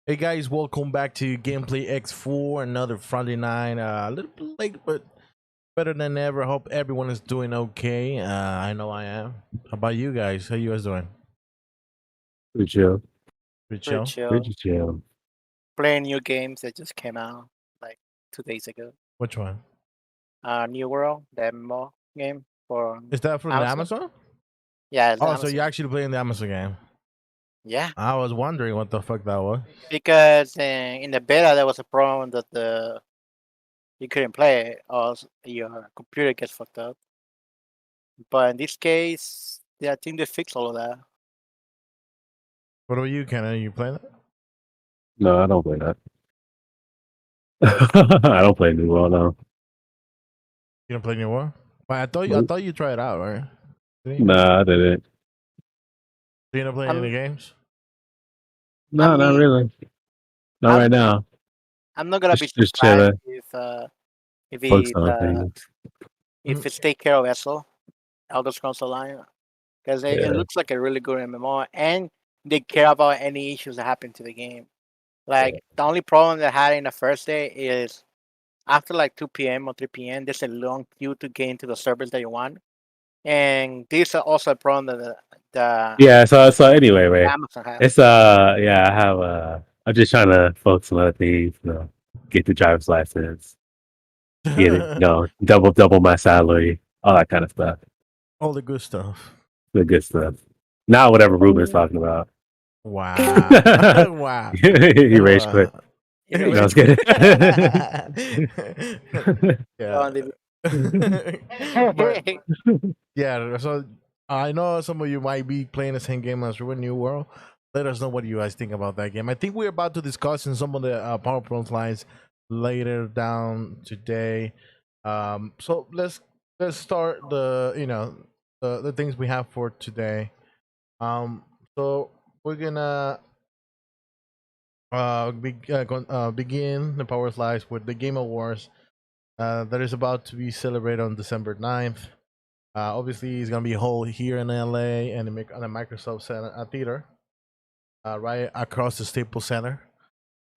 Hey guys, welcome back to GamePlayX4, another Friday night. A little bit late, but better than ever. Hope everyone is doing okay. I know I am. How about you guys? How you guys doing? Pretty chill. Pretty Pretty chill. chill. Pretty chill. Playing new games that just came out like 2 days ago. Which one? New World, the MMO game for Is that from the Amazon. Amazon? Yeah, it's Oh, so Amazon. you're actually playing the Amazon game? Yeah, I was wondering what the fuck that was. because in the beta there was a problem that you couldn't play it or your computer gets fucked up. But in this case, yeah, I think they fixed all of that. What about you, Ken? Are you playing it? No, I don't play that. I don't play New World now. You don't play New World? Well, I Nope. thought you tried it out, right? Didn't you? Nah, I didn't. So you're not playing I'm- any games? No, not mean, really. Not I'm- right now. I'm not gonna be Just surprised chilling. if Focus it on things. if it's take care of Vessel, Elder Scrolls Online, because Yeah. it looks like a really good MMO, and they care about any issues that happen to the game. Like the only problem they had in the first day is after like 2 p.m. or 3 p.m. there's a long queue to get into the servers that you want, and this is also a problem that the Yeah. So anyway, wait. Amazon has. It's yeah. I have I'm just trying to focus on other things. Get the driver's license. Get it. Double my salary. All that kind of stuff. All the good stuff. The good stuff. Not whatever Ruben's talking about. Wow. Wow. He rage quit. You No, know, I was kidding. Yeah. But, it's- yeah, so I know some of you might be playing the same game as Ruin New World. Let us know what you guys think about that game. I think we're about to discuss in some of the PowerPoint slides later down today. So let's start the things we have for today. So we're gonna begin the Power Slides with the GameAwards that is about to be celebrated on December 9th. Obviously, it's going to be held here in LA and on the Microsoft Center, Theater, right across the Staples Center.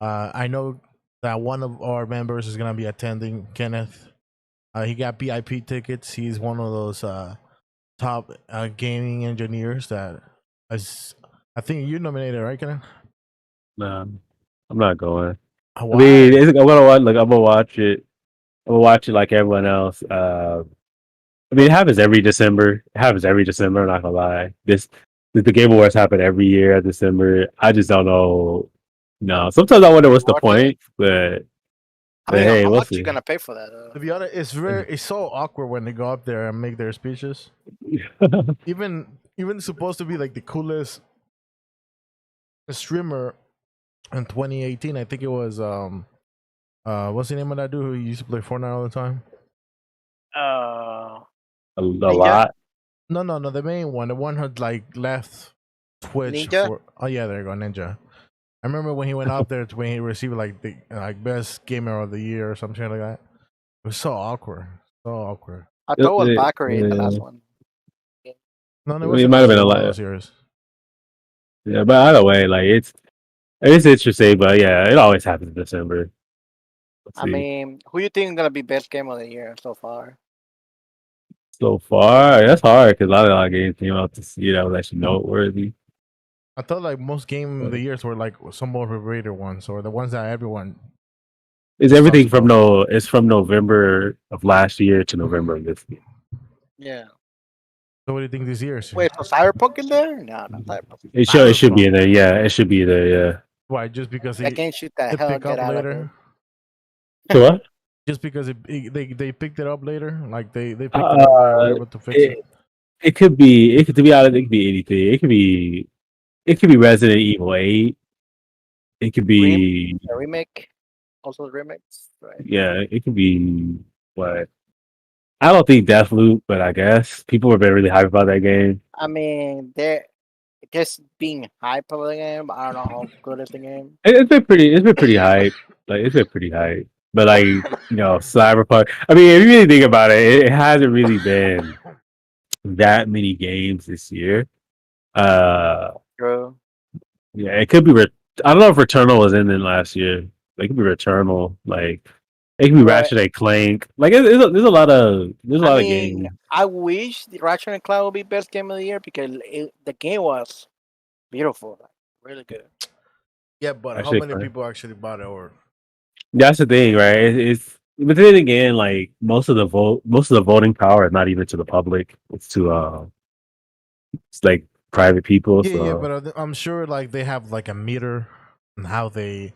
I know that one of our members is going to be attending, Kenneth. He got VIP tickets. He's one of those top gaming engineers that is, I think you nominated, right, Kenneth? Nah, I'm not going. Why? I mean, I'm gonna watch. Like, I'm gonna watch it. I'm gonna watch it like everyone else. I mean, it happens every December. It happens every December. I'm not gonna lie. The Game Awards happen every year at December. I just don't know. No, sometimes I wonder what's the Watch point, but I mean, hey, how we'll much you see. gonna pay for that? To be honest, it's so awkward when they go up there and make their speeches. Even supposed to be like the coolest streamer in 2018. I think it was what's the name of that dude who used to play Fortnite all the time? Uh, a lot. No, the main one, the one who like left Twitch Ninja? for. Oh yeah, there you go, Ninja. I remember when he went up there when he received like the best gamer of the year or something like that. It was so awkward, so awkward. I thought it was Yeah, Valkyrie in the last yeah. one. No, it It was might have been a one of lot. those years. Yeah, but either way, like it's interesting. But yeah, it always happens in December. Let's I see. mean, who you think is gonna be best game of the year so far? So far, that's hard because a lot of games came out this year that was actually noteworthy. I thought like most game of the years were like some overrated ones or the ones that everyone. It's everything Talks from It's from November of last year to November of this year. Yeah. So what do you think this year? Wait, so Cyberpunk in there? No, not Cyberpunk. It should be in there. Yeah, it should be there. Yeah. Why? Just because That game shoot that they hell pick get up out of later? So what? Just because they picked it up later, like they picked it up, and were able to fix it. It could be. To be honest, it could be anything. It could be Resident Evil 8. It could be A remake, also remix, right? yeah. It could be what. I don't think Deathloop, but I guess people were really hyped about that game. I mean, they're just being hype of the game. But I don't know how good is the game. It's been pretty. It's been pretty hype. Like it's been pretty hype. But like Cyberpunk. I mean, if you really think about it, it hasn't really been that many games this year. True. Yeah, it could be I don't know if Returnal was in last year. Like, it could be Returnal. Like, it could be But Ratchet and Clank. Like, there's a I lot of mean, games. I wish the Ratchet and Clank would be best game of the year because the game was beautiful, like, really good. Yeah, but how Actually, many people actually bought it? Or that's the thing, right? But then again, like most of the voting power is not even to the public. It's like private people. yeah, So but I'm sure like they have like a meter and how they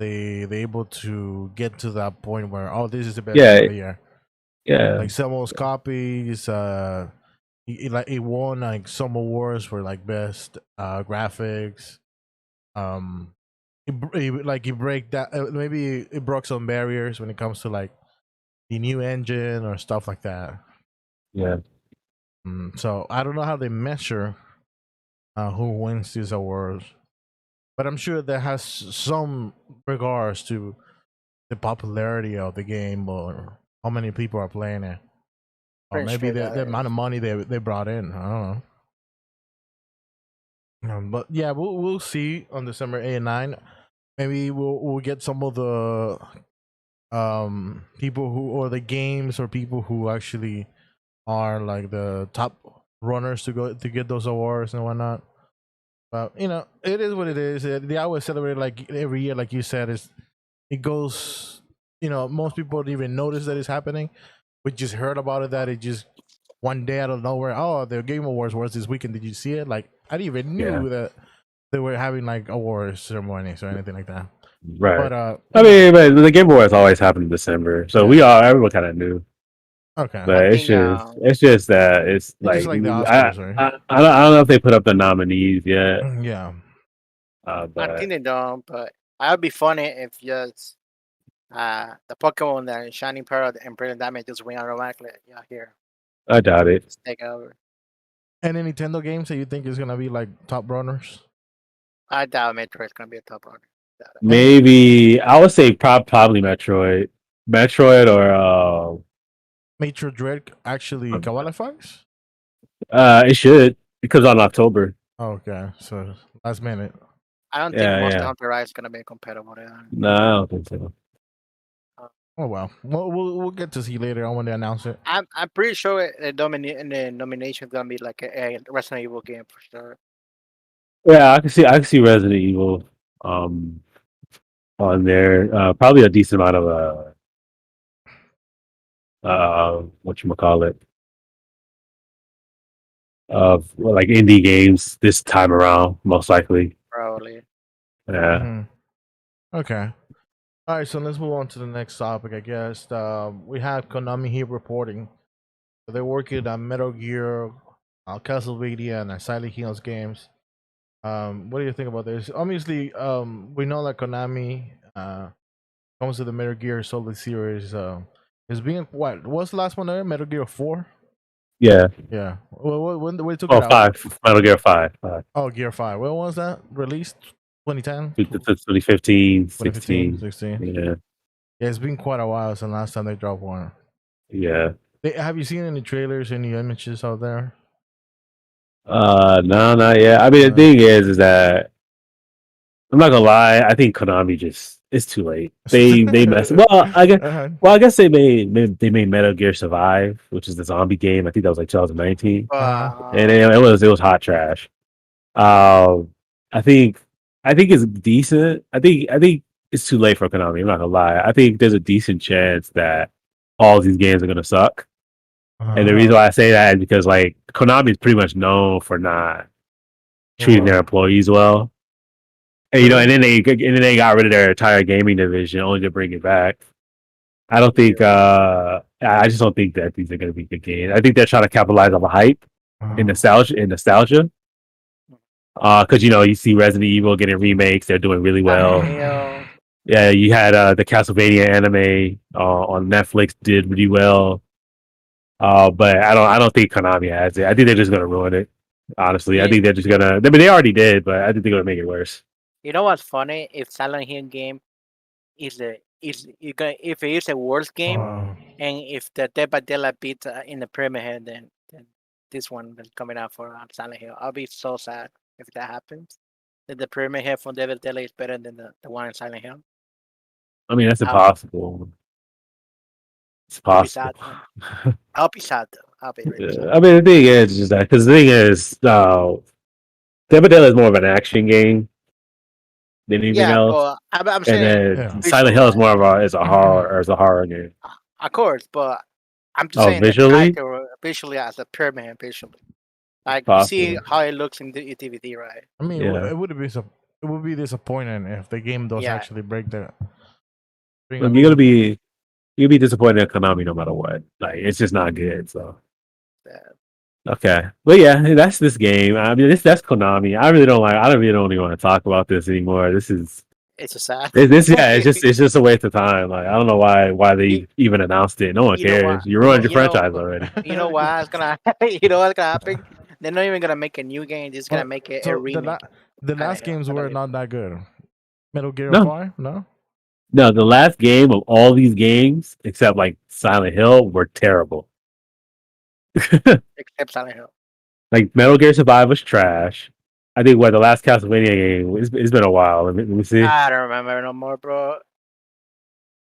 able to get to that point where, oh, this is the best game yeah, of the year. yeah, Like Samuel's copies, like it won like some awards for like best graphics. Um, like it break that maybe it broke some barriers when it comes to like the new engine or stuff like that. yeah, So I don't know how they measure who wins these awards, but I'm sure that has some regards to the popularity of the game or how many people are playing it, or Pretty maybe sure the that amount of is. money they brought in. I don't know. But yeah, we'll see on December 8 and 9. Maybe we'll get some of the people who or the games or people who actually are like the top runners to go to get those awards and whatnot. But it is what it is. They always celebrate like every year, like you said. It goes. Most people don't even notice that it's happening. We just heard about it that it just one day out of nowhere. Oh, the Game Awards was this weekend. Did you see it? Like I didn't even yeah. knew that they were having like awards ceremonies or anything like that. Right. But I mean, but the Game Awards always happen in December, so yeah. everyone kind of knew. Okay. I But think it's just that it's It's just like like the Oscars, right? I don't know if they put up the nominees yet. Yeah. I But think they don't, but I'd be funny if just the Pokemon that Shining Pearl and Brilliant Diamond just win automatically. Yeah, here, I doubt it. just take over. Any Nintendo games that you think is gonna be like top runners? I doubt Metroid's gonna be a top runner. Doubt it. Any Maybe I would say probably Metroid or Major Dread actually qualifies? it should. It comes out in October. Okay, so last minute. I don't think Yeah, Monster yeah. Hunter Rise is gonna be compatible with that. No, I don't think so. Oh well, we'll get to see later on when they announce it. I'm pretty sure the nomination is gonna be like a Resident Evil game for sure. Yeah, I can see Resident Evil um on there. Probably a decent amount of what you call it, of like indie games this time around, most likely. Probably. Yeah. Hmm. Okay. All right, so let's move on to the next topic. I guess we have Konami here reporting that they're working on Metal Gear, Castlevania, and Silent Hills games. What do you think about this? Obviously, we know that Konami comes to the Metal Gear Solid series. Is being what? What's the last one there? Metal Gear 4. Yeah. Yeah. Well, when we took Oh, it out? Metal Gear 5. Oh, Gear 5. When was that released? 2010, 2015, 2015, 16. 16. Yeah. Yeah, it's been quite a while since last time they dropped one. Yeah. Have you seen any trailers, any images out there? No, not yet. I mean, the Uh, thing is that I'm not gonna lie. I think Konami just it's too late. They messed. uh-huh. Well, I guess they made Metal Gear Survive, which is the zombie game. I think that was like 2019, Uh-huh. and it was hot trash. Um, I think I think it's decent. I think it's too late for Konami. I'm not gonna lie. I think there's a decent chance that all these games are gonna suck. And the reason Uh-huh. why I say that is because like Konami is pretty much known for not treating their employees well. And Really? and then they got rid of their entire gaming division only to bring it back. I don't think I just don't think that these are gonna be good games. I think they're trying to capitalize on the hype and Uh-huh. nostalgia. Because you see Resident Evil getting remakes, they're doing really Silent well. Hill. Yeah, you had the Castlevania anime on Netflix did really well. But I don't think Konami has it. I think they're just gonna ruin it. Honestly, I Yeah. think they're just gonna. I mean, they already did, but I think they're gonna make it worse. You know what's funny? If Silent Hill game if it is a worse game, Uh, and if the Dead by Daylight beats in the Pyramid Head, then this one is coming out for Silent Hill. I'll be so sad if that happens. that the Pyramid Head from Devil Tale is better than the one in Silent Hill. I mean, that's I'll, impossible. It's I'll be sad. possible. I'll be sad though. I'll be really sad. I mean, the thing is just that because the thing is, Devil Tale is more of an action game than anything Yeah, else, but I'm and saying then Yeah. Silent Hill is more of a is a horror game. of course, but I'm just Oh, saying the visually, character visually as a Pyramid Head visually. Like you see possible. how it looks in the DVD, right? I mean, Yeah. it would be disappointing if the game does Yeah. actually bring You're gonna be disappointed at Konami no matter what. Like it's just not good. So okay, but yeah, that's this game. I mean, that's Konami. I really don't even want to talk about this anymore. This is It's a sad. yeah. It's just a waste of time. Like I don't know why they even announced it. No one You know cares. what? You ruined your You know- franchise already. You know what's gonna you know what's gonna happen? They're not even gonna make a new game. They're just gonna make it a So remake. the last Hell, games I were don't not that good. Metal Gear No. 5, no. No, the last game of all these games, except like Silent Hill, were terrible. Except Silent Hill. Like Metal Gear Survive was trash. I think the last Castlevania game. It's been a while. Let me see. I don't remember no more, bro.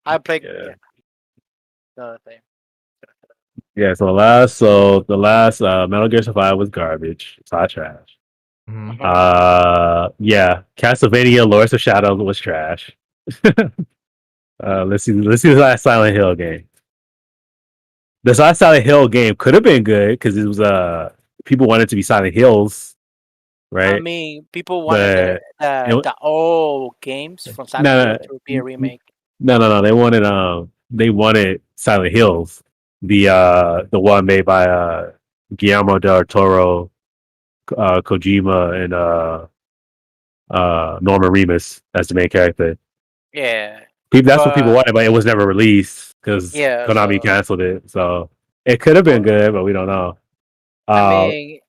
I played Yeah. the other thing. Yeah, so the last Metal Gear Survive was garbage. It's hot trash. Mhm. Yeah, Castlevania Lords of Shadow was trash. Let's see the last Silent Hill game. The last Silent Hill game could have been good because it was people wanted to be Silent Hills, right? I mean, people wanted the old games from Silent Hill to be a remake. No. They wanted Silent Hills, the one made by Guillermo del Toro, Kojima, and Norman Reedus as the main character. Yeah. That's what people wanted, but it was never released because Konami so- canceled it. So it could have been good, but we don't know. I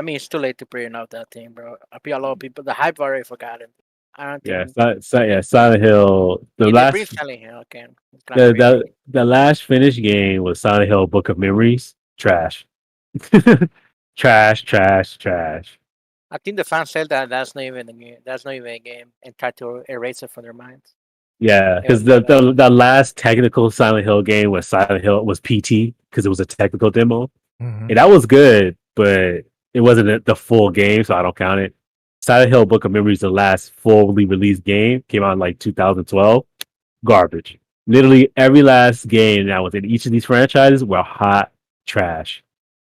mean, it's too late to bring out that thing, bro. I feel a lot of people the hype already forgotten. I don't think. Silent Hill. The If they last bring Silent Hill again. It's gonna be great. the last finished game was Silent Hill Book of Memories. Trash. Trash. I think the fans said that that's not even a game. That's not even a game, and tried to erase it from their minds. Yeah, because the last technical Silent Hill game was PT because it was a technical demo, Mhm. and that was good, but it wasn't the full game, so I don't count it. Silent Hill Book of Memories, the last fully released game, came out in like 2012. Garbage. Literally every last game that was in each of these franchises were hot trash.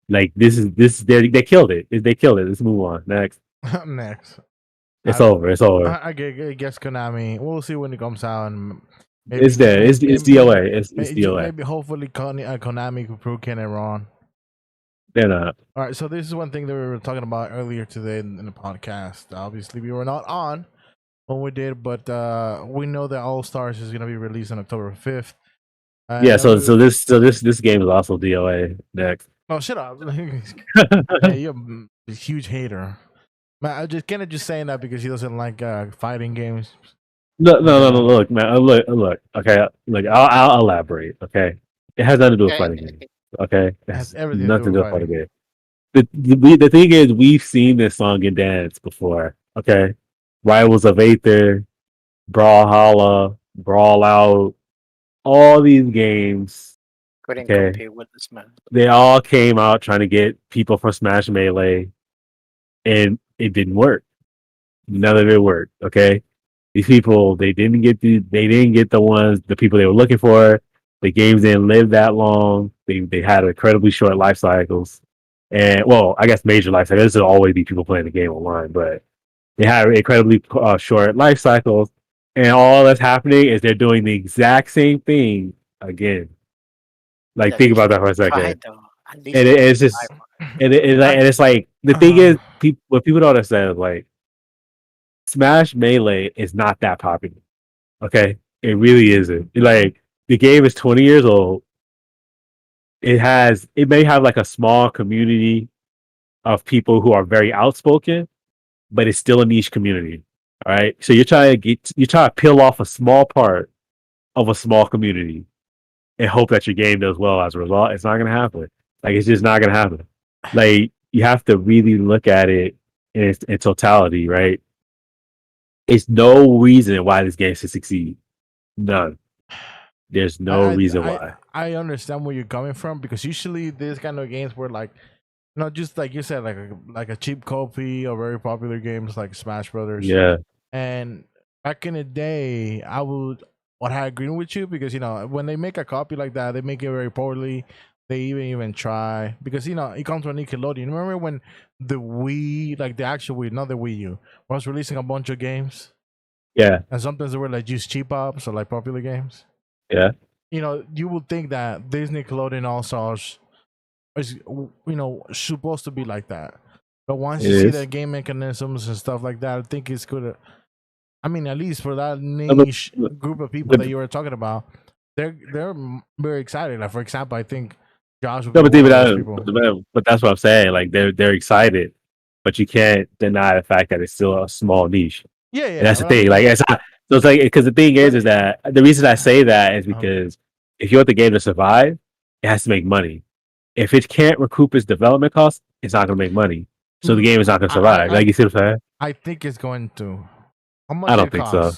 Like this they killed it. They killed it. Let's move on next. Next. It's over. I guess Konami. We'll see when it comes out. And It's there. It's DOA. It's DOA. Maybe hopefully Konami can prove Ken wrong. They're not. All right, so this is one thing that we were talking about earlier today in the podcast. Obviously, we were not on when we did, but we know that All Stars is going to be released on October 5th. Yeah. So this game is also DOA next. Oh, shut up! Yeah, you're a huge hater. Man, I just kind of just saying that because he doesn't like fighting games. No. Look, man. Look. Okay. Look, I'll elaborate. Okay. It has nothing to do with fighting games. Okay. It has everything nothing to do with fighting. fighting games. The thing is, we've seen this song and dance before. Okay. Rivals of Aether, Brawlhalla, Brawl Out, all these games. Couldn't Okay. compete with this man. They all came out trying to get people from Smash Melee, and it didn't work. None of it worked. Okay, these people they didn't get the people they were looking for. The games didn't live that long. They had incredibly short life cycles, and well, I guess major life cycles. There'll always be people playing the game online, but they had incredibly short life cycles, and all that's happening is they're doing the exact same thing again. Like, At think least about that for a try, second. though. At least And it's just, try. and it's like the thing is, what people don't understand is like, Smash Melee is not that popular. Okay, it really isn't. Like the game is 20 years old. It may have like a small community of people who are very outspoken, but it's still a niche community. All right, so you're trying to peel off a small part of a small community and hope that your game does well as a result. It's not gonna happen. Like it's just not gonna happen. Like you have to really look at it in totality, right? It's no reason why this game should succeed. None. There's no reason why. I understand where you're coming from, because usually these kind of games were like, just like you said, like a cheap copy of very popular games like Smash Brothers. Yeah. And back in the day, I agree with you, because when they make a copy like that, they make it very poorly. They even try, because it comes from Nickelodeon. Remember when the Wii, like the actual Wii, not the Wii U, was releasing a bunch of games? Yeah. And sometimes they were like just cheap ups or like popular games. Yeah. You would think that this Nickelodeon also is supposed to be like that. But once you see the game mechanisms and stuff like that, I think it's good. I mean, at least for that niche group of people that you were talking about, they're very excited. Like, for example, I think Josh would be one of those people. But that's what I'm saying. Like they're excited, but you can't deny the fact that it's still a small niche. Yeah. And that's the thing. Like it's not, so it's like, because the thing is that the reason I say that is because if you want the game to survive, it has to make money. If it can't recoup its development costs, it's not going to make money. So the game is not going to survive. Like, you see what I'm saying? I think it's going to. How much I don't think so.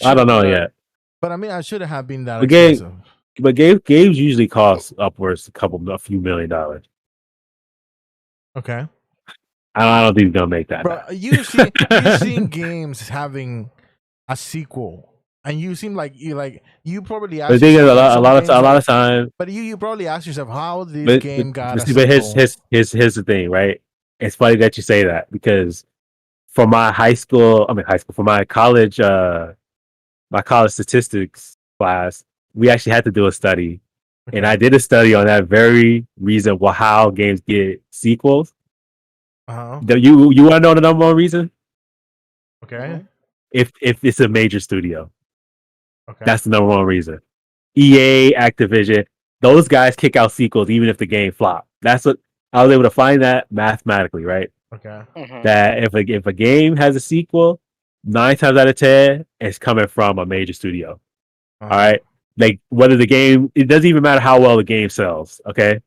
I don't know yet. But I mean, I shouldn't have been that expensive. But games usually cost upwards a few $1 million. Okay. I don't think it's gonna make that. Bro, you've seen games having a sequel, and you seem like you probably ask. The thing is, a lot of time. But you probably ask yourself, how this game got a sequel. But here's the thing, right? It's funny that you say that, because for my for my college statistics class, we actually had to do a study, and I did a study on that very reason how games get sequels. You want to know the number one reason? Okay. If it's a major studio, okay, that's the number one reason. EA, Activision, those guys kick out sequels even if the game flop. That's what I was able to find that mathematically, right? Okay. That if a game has a sequel, 9 times out of 10, it's coming from a major studio. All right, like whether the game, it doesn't even matter how well the game sells. Okay,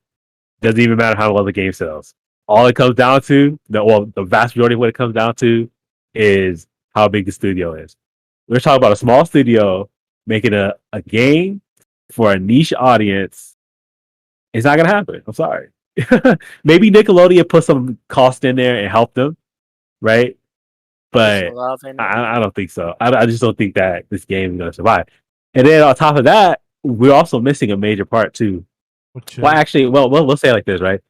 doesn't even matter how well the game sells. All it comes down to, the vast majority of what it comes down to, is how big the studio is. We're talking about a small studio making a game for a niche audience. It's not gonna happen. I'm sorry. Maybe Nickelodeon put some cost in there and helped them, right? But I don't think so. I just don't think that this game is gonna survive. And then on top of that, we're also missing a major part too. Well, actually, we'll say it like this, right?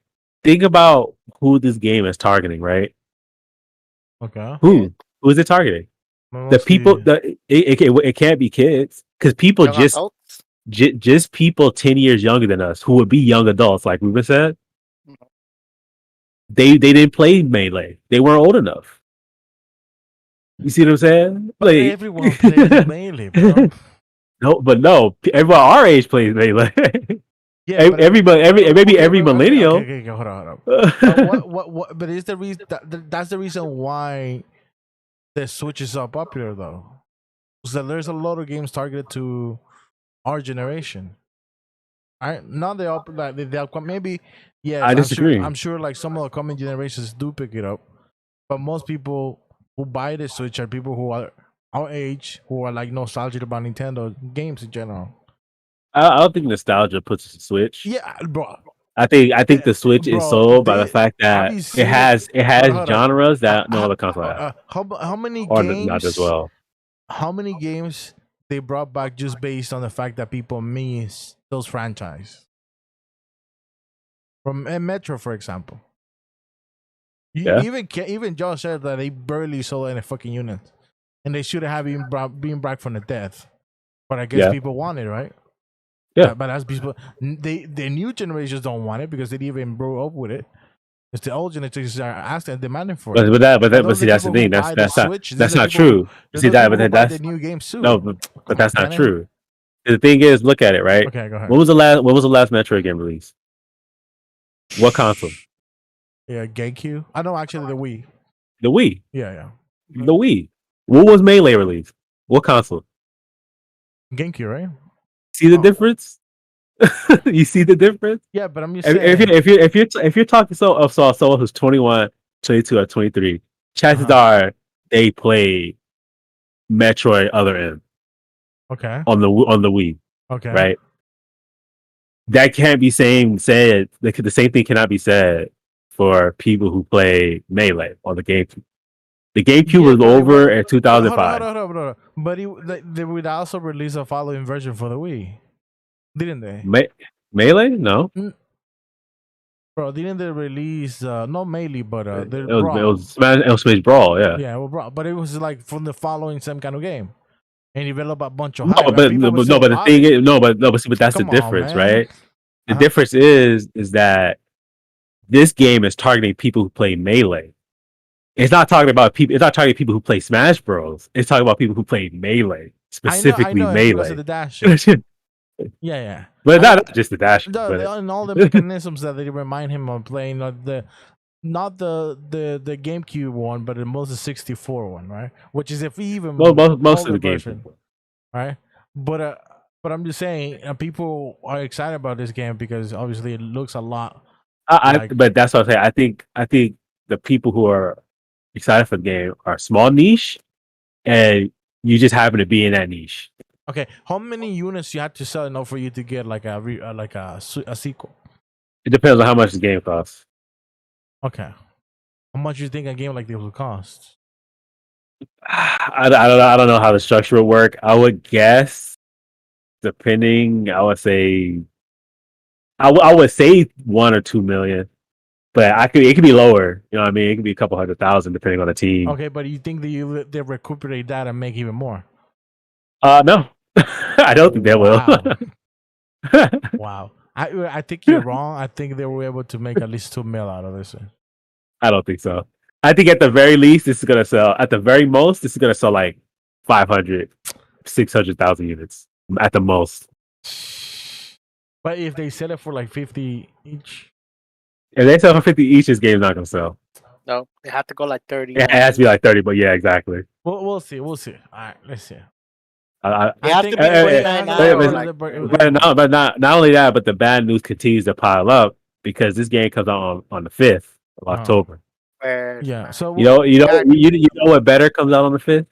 Think about who this game is targeting, right? Okay. Who is it targeting? The people. It can't be kids, because people just people 10 years younger than us who would be young adults, like Ruben said. They didn't play Melee. They weren't old enough. You see what I'm saying? Like, everyone plays Melee, bro. No, everyone our age plays Melee. Yeah, every millennial. Okay, hold on. What? But is the reason that's the reason why the Switch is so popular, though? So there's a lot of games targeted to our generation. Not maybe. Yeah, I disagree. I'm sure like some of the coming generations do pick it up, but most people who buy the Switch are people who are our age, who are like nostalgic about Nintendo games in general. I don't think nostalgia puts the Switch. Yeah, bro. I think the Switch is sold by the fact that it has genres that no other console has. How many or games? Not as well. How many games they brought back just based on the fact that people miss those franchises? From Metro, for example. Even Josh said that they barely sold any fucking units, and they should have been back from the death. But I guess people want it, right? Yeah, but as people, the new generations don't want it because they didn't even grow up with it. It's the old generations are asking and demanding for it. But see, that's the thing. That's not true. See that, but that's the new game soon. No, but that's not true. The thing is, look at it, right? Okay, go ahead. When was the last Metroid game released? What console? Yeah, GameCube. I know, actually, the Wii. The Wii. Yeah. The Wii. What was Melee released? What console? GameCube, right? See the difference? You see the difference? Yeah, but I'm just saying. If you're talking someone who's 21, 22, or 23, chances are they play Metroid Other M Okay. on the Wii, Okay. right? That can't be said. The same thing cannot be said for people who play Melee on the GameCube. The GameCube was over in 2005. Hold on. But they would also release a following version for the Wii, didn't they? Melee? No. Bro, didn't they release not Melee, but It was Smash Brawl, yeah. Yeah, well, bro, but it was like from the following same kind of game, and develop a bunch of no, hype. but the thing is, but that's the difference, right? The difference is that this game is targeting people who play Melee. It's not talking about people. It's not targeting people who play Smash Bros. It's talking about people who play Melee, specifically I know Melee. because of the dash. Yeah. But not just the dash. And all the mechanisms that they remind him of playing, not the GameCube one, but the most 64 one, right? Which is if even most of the version, right? But I'm just saying, people are excited about this game because obviously it looks a lot. But that's what I'm saying. I think the people who are excited for the game are small niche, and you just happen to be in that niche. Okay, how many units you have to sell in order for you to get like a sequel? It depends on how much the game costs. Okay, how much do you think a game like this will cost? I don't know how the structure would work. I would guess, depending, I would say 1 or 2 million. But it could be lower. You know what I mean? It could be a couple 100,000 depending on the team. Okay, but you think that they recuperate that and make even more? No, I don't think they will. Wow. I think you're wrong. I think they were able to make at least 2 mil out of this. I don't think so. I think at the very least, this is gonna sell. At the very most, this is gonna sell like 500, 600,000 units at the most. But if they sell it for like 50 each. If they sell for 50 each, this game's not gonna sell. No, they have to go like 30. It has to be like 30, but yeah, exactly. We'll see. But not only that, but the bad news continues to pile up because this game comes out on the 5th of October. Yeah. So you know what better comes out on the 5th?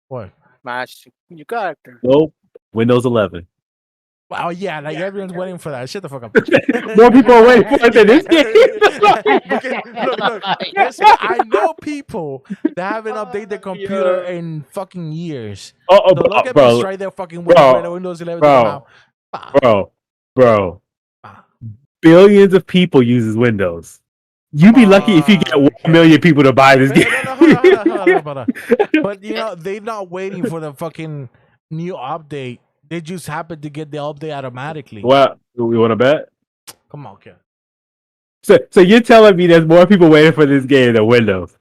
What? Smash new character. Nope. Windows 11. Wow, yeah, like everyone's waiting for that. Shut the fuck up. More people are waiting for it than this game. Look. Listen, I know people that haven't updated their computer in fucking years. Look at me straight there fucking Windows 11 Bro. Billions of people uses Windows. You'd be lucky if you get 1 million people to buy this game. Hold on. But they're not waiting for the fucking new update. They just happen to get the update automatically. What? We want to bet? Come on, kid. So you're telling me there's more people waiting for this game than Windows?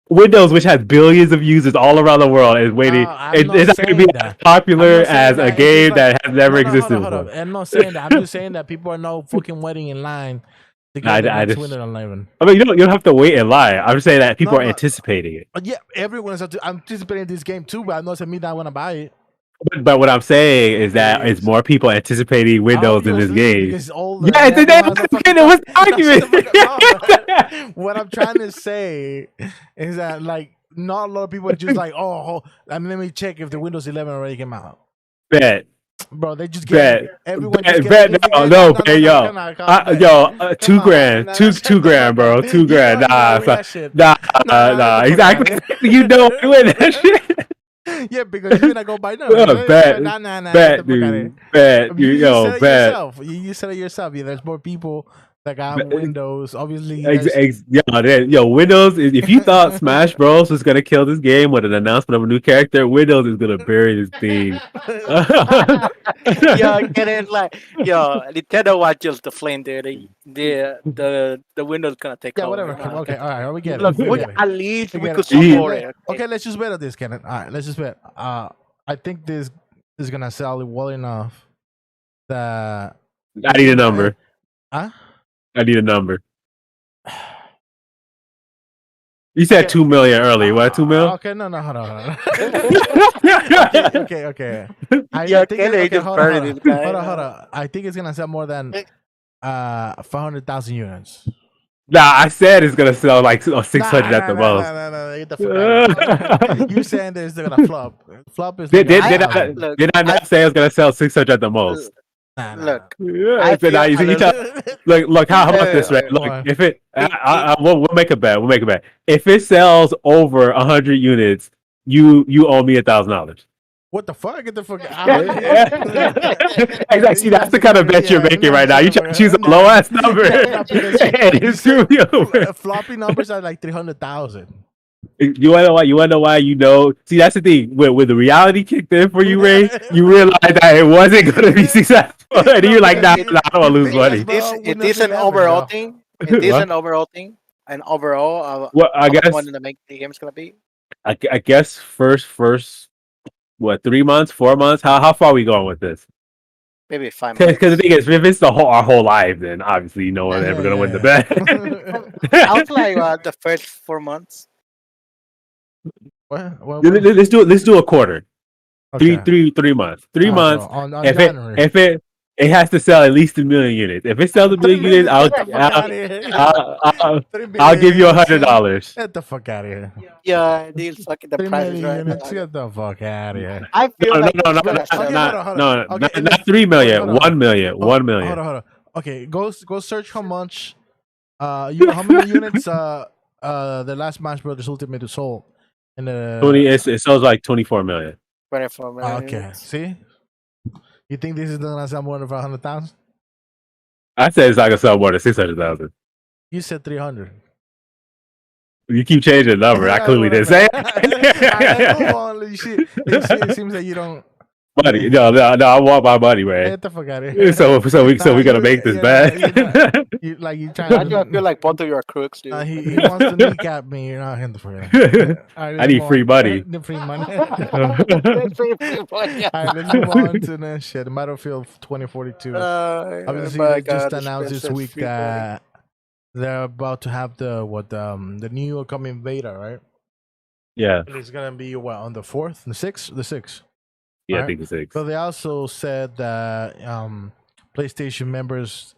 Windows, which has billions of users all around the world, is waiting. It's not going to be as popular as a game that has never existed before. I'm not saying that. I'm just saying that people are not fucking waiting in line to get the Windows 11. I mean, you don't have to wait in line. I'm just saying that people are anticipating it. Yeah, everyone's anticipating this game too, but I'm not saying me that I want to buy it. But what I'm saying is that it's more people anticipating Windows in this game. It was argument. What I'm trying to say is that not a lot of people are just like, let me check if the Windows 11 already came out. Bet. Bro, they just get everyone. $2 grand, $2 bro, $2 nah, exactly. You don't win that shit. Yeah, because you're gonna go buy no. Bet, dude. Bet, you said it yourself. Yeah, there's more people that got Windows. Obviously, Windows. If you thought Smash Bros was gonna kill this game with an announcement of a new character, Windows is gonna bury this thing. Nintendo watches the flame there. The Windows gonna take over. Whatever. Okay, all right, we get it. At least we could support it. Okay, let's just bet on this, Kenneth. All right, let's just bet. I think this is gonna sell well enough that I need a number. Huh? I need a number. You said 2 million earlier. What, 2 mil? Okay, no, hold on. Okay. Hold on. I think it's gonna sell more than 500,000 units. Nah, I said it's gonna sell like 600 at the most. Nah. Get the fuck out of here. You saying that it's gonna flop? Flop is like Did, did, I did, a I, thousand. look. did I I not say it's gonna sell 600 at the l- most? look. Yeah, I so now feel you, a you little. tell, look, how about this, right? Go Look, on. if it, It, we'll make a bet. We'll make a bet. If it sells over 100 units, you owe me $1,000. What the fuck? Get the fuck out of here. Exactly. See, You that's got the to kind of get it. bet you're Yeah, making nah, right now. shut You the try to fuck choose a up. Nah, low ass number nah, because and you you screw said me over. floppy numbers are like 300,000. You wanna know why? You wanna know why? You know. See, that's the thing. When the reality kicked in for you, Ray, you realized that it wasn't gonna be successful, and No, you're like, nah, because it, nah, I don't wanna lose because money. bro, if when this nothing an happens, overall bro. thing, if this What? an overall thing, an overall Well, I how much guess, money the game is gonna be? I guess first, what, 3 months, 4 months? How far are we going with this? Maybe 5 months. Because the thing is, if it's our whole life, then obviously no one's ever gonna win the bet. I was like the first 4 months. What? Let's do a quarter. Okay. 3 months. 3 months. So on If it January. if it has to sell at least 1,000,000 units. If it sells a 3 million units, million. Get the fuck out of here. I'll 3 I'll million give you units. $100. Get the fuck out of here. Yeah, these fucking the 3 prices million right units. now. Get the fuck out of here. I feel No, no, like no, no, it's gonna sell. Okay, hold on. Okay, in not the 3 million. hold on. 1 million. Oh, 1 million. hold on. Okay, go search how much how many units the last Smash Brothers Ultimate sold in the 20. It sells like 24 million. 24 million. okay. See, you think this is gonna sell more than 500,000? I said it's not gonna sell more than 600,000. You said 300. You keep changing the number. I clearly didn't say Alright, move it. on. It seems that you don't. Money. No. I want my money, man. Get the fuck out of here. So we gotta make this bad. You Why trying do I to. feel like both of you are crooks, dude? He wants to kneecap me. You're not him for it. I need free money. The free money. Alright, let's move on to the shit. Battlefield 2042. Obviously, my they just God, announced this expensive week free money. that they're about to have the new upcoming beta, right? Yeah. And it's gonna be what, on the 4th, the 6th, the 6th. Yeah, I Alright. think it's 6. So they also said that PlayStation members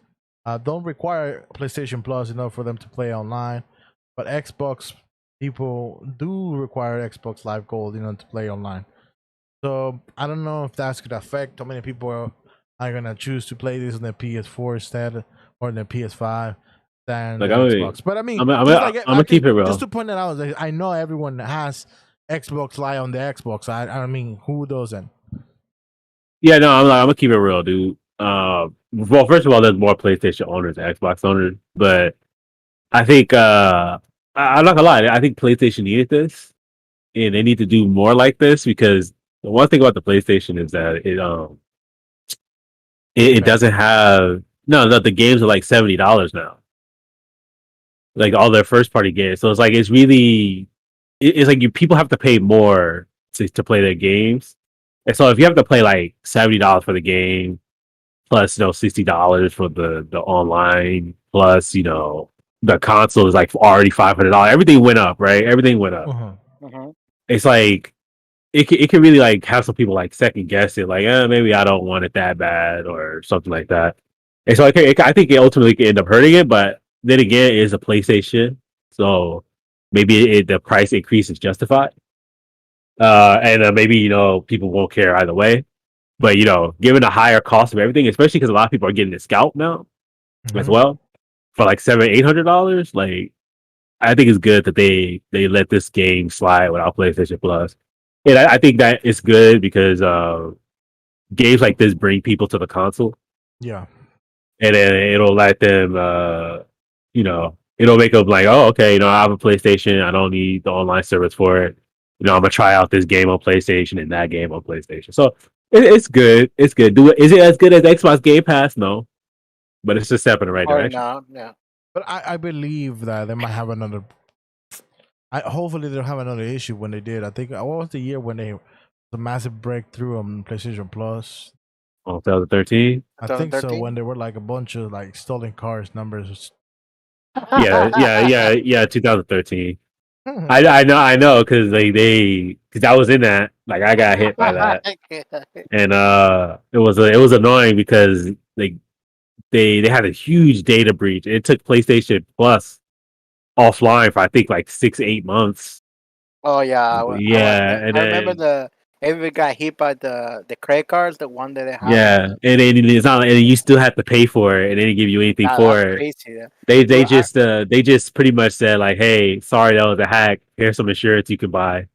don't require PlayStation Plus in order for them to play online, but Xbox people do require Xbox Live Gold to play online. So I don't know if that's gonna affect how many people are gonna choose to play this on their PS4 instead or on their PS5 than Like, the I mean, Xbox. But I mean, I'm just like, gonna keep it real. just to point it out, like, I know everyone has Xbox Live on the Xbox. I mean, who doesn't? Yeah, no, I'm gonna keep it real, dude. Well, first of all, there's more PlayStation owners than Xbox owners, but I think I'm not gonna lie. I think PlayStation needed this, and they need to do more like this because the one thing about the PlayStation is that it doesn't have no the games are like $70 now, like all their first party games. So it's really it's like people have to pay more to play their games. And so if you have to pay like $70 for the game, plus $60 for the online, plus the console is like already $500. Everything went up, right? Everything went up. Mhm. It's like it can really like have some people like second guess it, like maybe I don't want it that bad or something like that. And so I think it ultimately can end up hurting it, but then again, it is a PlayStation, so maybe the price increase is justified. And maybe people won't care either way. But given the higher cost of everything, especially because a lot of people are getting a scalp now as well for like $700-800, like I think it's good that they let this game slide without PlayStation Plus. And I think that it's good because games like this bring people to the console. Yeah. And then it'll let them it'll make them like, oh, okay, I have a PlayStation, I don't need the online service for it. I'm gonna try out this game on PlayStation and that game on PlayStation. So it's good. It's good. Is it as good as Xbox Game Pass? No, but it's a step in the right direction. No, yeah. But I believe that they might have another. Hopefully they don't have another issue when they did. I think what was the year when the massive breakthrough on PlayStation Plus? Oh, 2013. I think so. 2013? When there were like a bunch of like stolen cars numbers. Yeah. 2013. I know because because I was in that. Like I got hit by that, and it was annoying because like they had a huge data breach. It took PlayStation Plus offline for I think like 6 8 months. Oh yeah, Yeah, and I remember then everybody got hit by the credit cards, the one that they have. yeah, and then it's not, and you still have to pay for it, and they didn't give you anything That's for it. crazy. Yeah. They Bro, they just pretty much said like, hey, sorry that was a hack. Here's some insurance you can buy.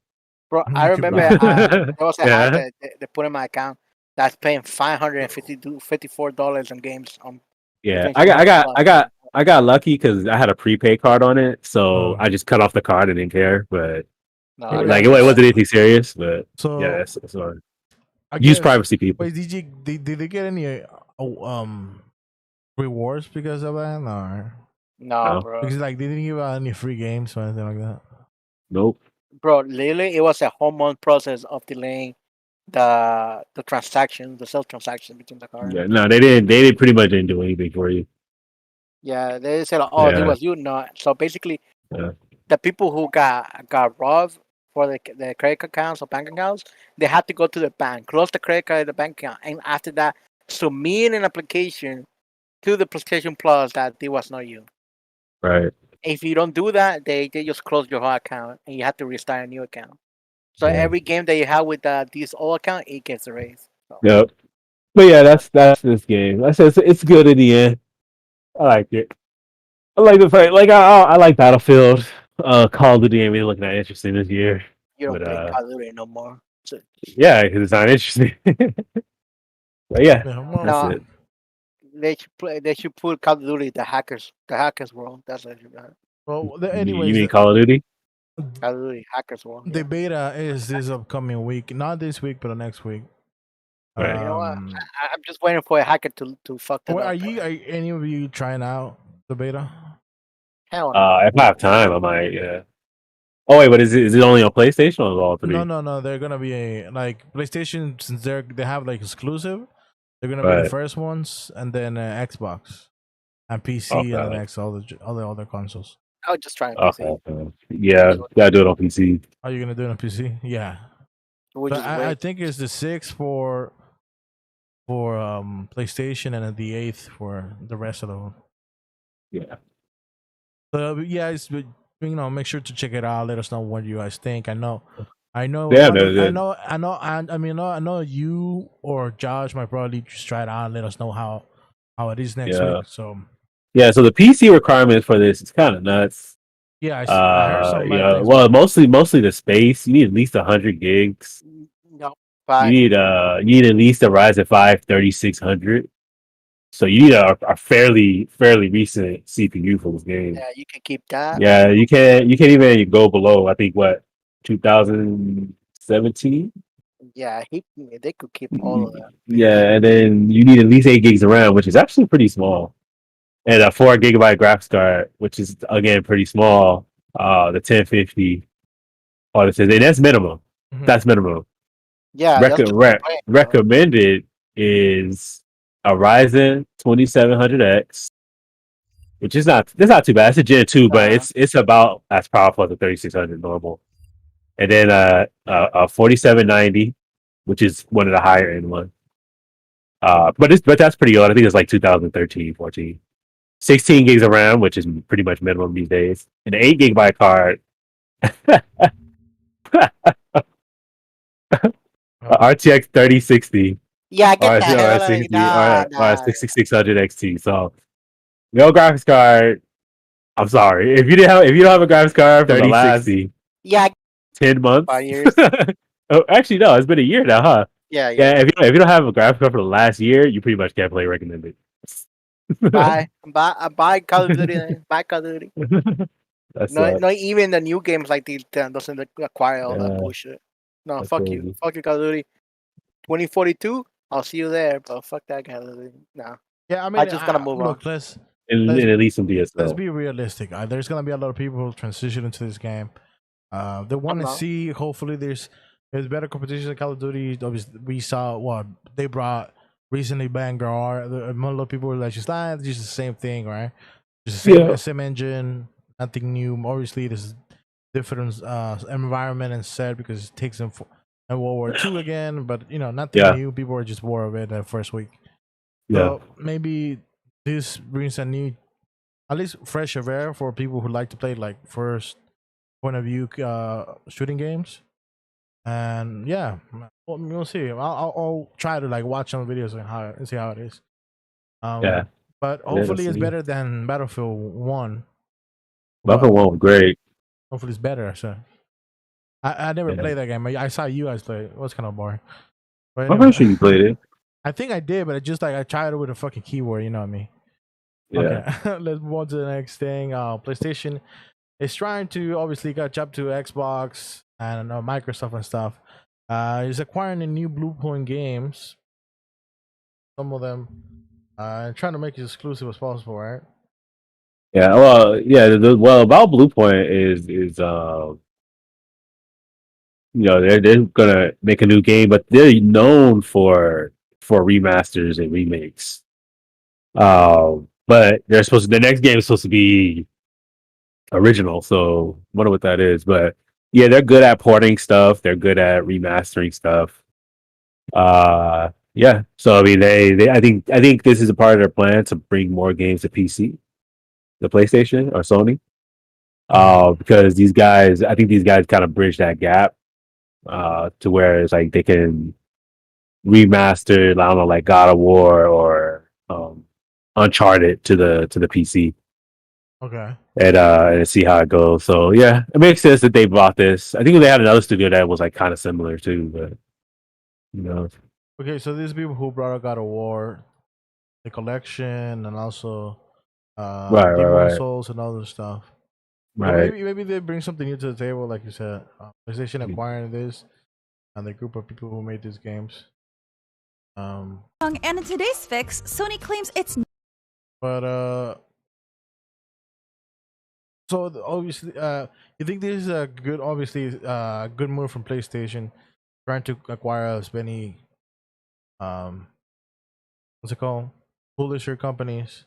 I You could remember buy. there was a hack Yeah, that they put in my account that's paying $554 on games on yeah. PlayStation Plus. I got lucky because I had a prepaid card on it, so Oh. I just cut off the card and didn't care. But No, Wait, like yeah, it wait, wasn't anything serious. But yeah, so that's fine. I Use guess. privacy, people. Wait, did they get any rewards because of that? Or no, No, bro. because like they didn't give out any free games or anything like that. nope. Bro, literally, it was a whole month process of delaying the transaction, the sales transaction between the cards. Yeah, no, they didn't. They didn't pretty much didn't do anything for you. Yeah, they said, "Oh, it Yeah, was you." No, so basically, yeah. the people who got robbed for the credit accounts or bank accounts, they had to go to the bank, close the credit card, the bank account, and after that, submit an application to the PlayStation Plus that it was not you. Right. If you don't do that, they just close your whole account and you have to restart a new account. So Yeah. every game that you have with this old account, it gets erased. So. Yep. But yeah, that's this game. I said it's good in the end. I like it. I like the fact, like I like Battlefield. Call of Duty ain't really looking that interesting this year. You don't But play Call of Duty no more. So, yeah, because it's not interesting. But yeah, Yeah, well, that's no, it. they should put Call of Duty the hackers world. That's what you got. well You anyways, mean Call of Duty? Call of Duty hackers world. the Yeah. beta is this upcoming week, not this week, but the next week. Right. You know what? I'm just waiting for a hacker to fuck that Well, up. are any of you trying out the beta? Hell no. If I have time, I might. Yeah. Oh wait, but is it only on PlayStation or is it all three? No. They're gonna be like PlayStation since they have like exclusive. They're gonna be the Right. first ones, and then Xbox and PC, and Okay. the next all the other consoles. I was just trying to Okay. PC. Yeah, gotta do it on PC. Are you gonna do it on PC? Yeah. We So just I wait. think it's the 6th for PlayStation, and then the 8th for the rest of them. Yeah. So yeah, make sure to check it out. Let us know what you guys think. I know, Yeah, I know you or Josh might probably just try it out and let us know how it is next Yeah. week. So Yeah, so the PC requirement for this is kind of nuts. yeah, I heard some bad Yeah, things. well, mostly the space. You need at least 100 gigs. No, You but need at least a Ryzen 5 3600. So you need a fairly recent CPU for this game. yeah, you can keep that. Yeah, you can't even go below. I think what 2017. Yeah, they could keep all of that. Yeah, and then you need at least 8 gigs of RAM, which is actually pretty small, and a 4 gigabyte graphics card, which is again pretty small. The 1050, all it says, and that's minimum. Mhm. That's minimum. Yeah, that's just playing, bro. Recommended is a Ryzen 2700X, which is not too bad. It's a Gen 2, but it's about as powerful as a 3600 normal. And then a 4790, which is one of the higher end ones. But that's pretty old. I think it's like 2013, 14. 16 gigs of RAM, which is pretty much minimum these days. And an 8 gigabyte card. RTX 3060. Yeah, get the hell out of 60, nah. 6600 XT. So no graphics card. I'm sorry. If you don't have a graphics card for the last Yeah, 10 months. 5 years. Oh, actually no, it's been a year now, huh? Yeah. Yeah, if you don't have a graphics card for the last year, you pretty much can't play recommended. Buy Call of Duty. Buy Call of Duty. Not even the new games like these doesn't acquire all that bullshit. No, That's fuck crazy. you. Fuck you, Call of Duty. 2042, I'll see you there, but fuck that Call of Duty. No. Yeah, I mean, I just gotta move on. Let's And at least some DSL. let's be realistic. There's gonna be a lot of people who transition into this game. They want to see. Hopefully, there's better competition in Call of Duty. Obviously, we saw what they brought recently. Vanguard. A lot of people were like, just the same thing, right? Just the same engine, nothing new. Obviously, this is different environment and set because it takes them in World War II again. But nothing new. People were just bored of it that first week. So maybe this brings a new, at least fresh of air for people who like to play like first point of view shooting games. And yeah, we'll see. I'll try to like watch some videos and see how it is. Yeah, But yeah. Let's hopefully it's see. better than Battlefield One. Buffalo But one was great. hopefully it's better. So I never Yeah, played that game. I saw you guys play it. It was kind of boring. But I'm pretty anyway, sure you played it. I think I did, but it just like I tried it with a fucking keyboard. You know what I mean? Yeah, Okay, let's move on to the next thing. PlayStation is trying to obviously catch up to Xbox and Microsoft and stuff. Is acquiring the new Blue Point games. Some of them, and trying to make it exclusive as possible, right? yeah. Well, yeah. Well, about Blue Point is they're gonna make a new game, but they're known for remasters and remakes. But they're supposed to, the next game is supposed to be original, so I wonder what that is. But yeah, they're good at porting stuff. They're good at remastering stuff. Yeah. So I mean, they I think this is a part of their plan to bring more games to PC, the PlayStation or Sony. Mm-hmm. Because I think these guys kind of bridge that gap. To where it's like they can remaster, I don't know, like God of War or Uncharted to the PC Okay. and see how it goes. So yeah, it makes sense that they bought this. I think they had another studio that was like kind of similar too, but you know, Okay, so these people who brought out God of War, the collection, and also right, right, Demon right, Souls and other stuff. So right. maybe they bring something new to the table, like you said. PlayStation acquiring this and the group of people who made these games. Um, And in today's fix, Sony claims it's but so obviously, you think this is a good, obviously, good move from PlayStation, trying to acquire as many, um, what's it called, publisher companies,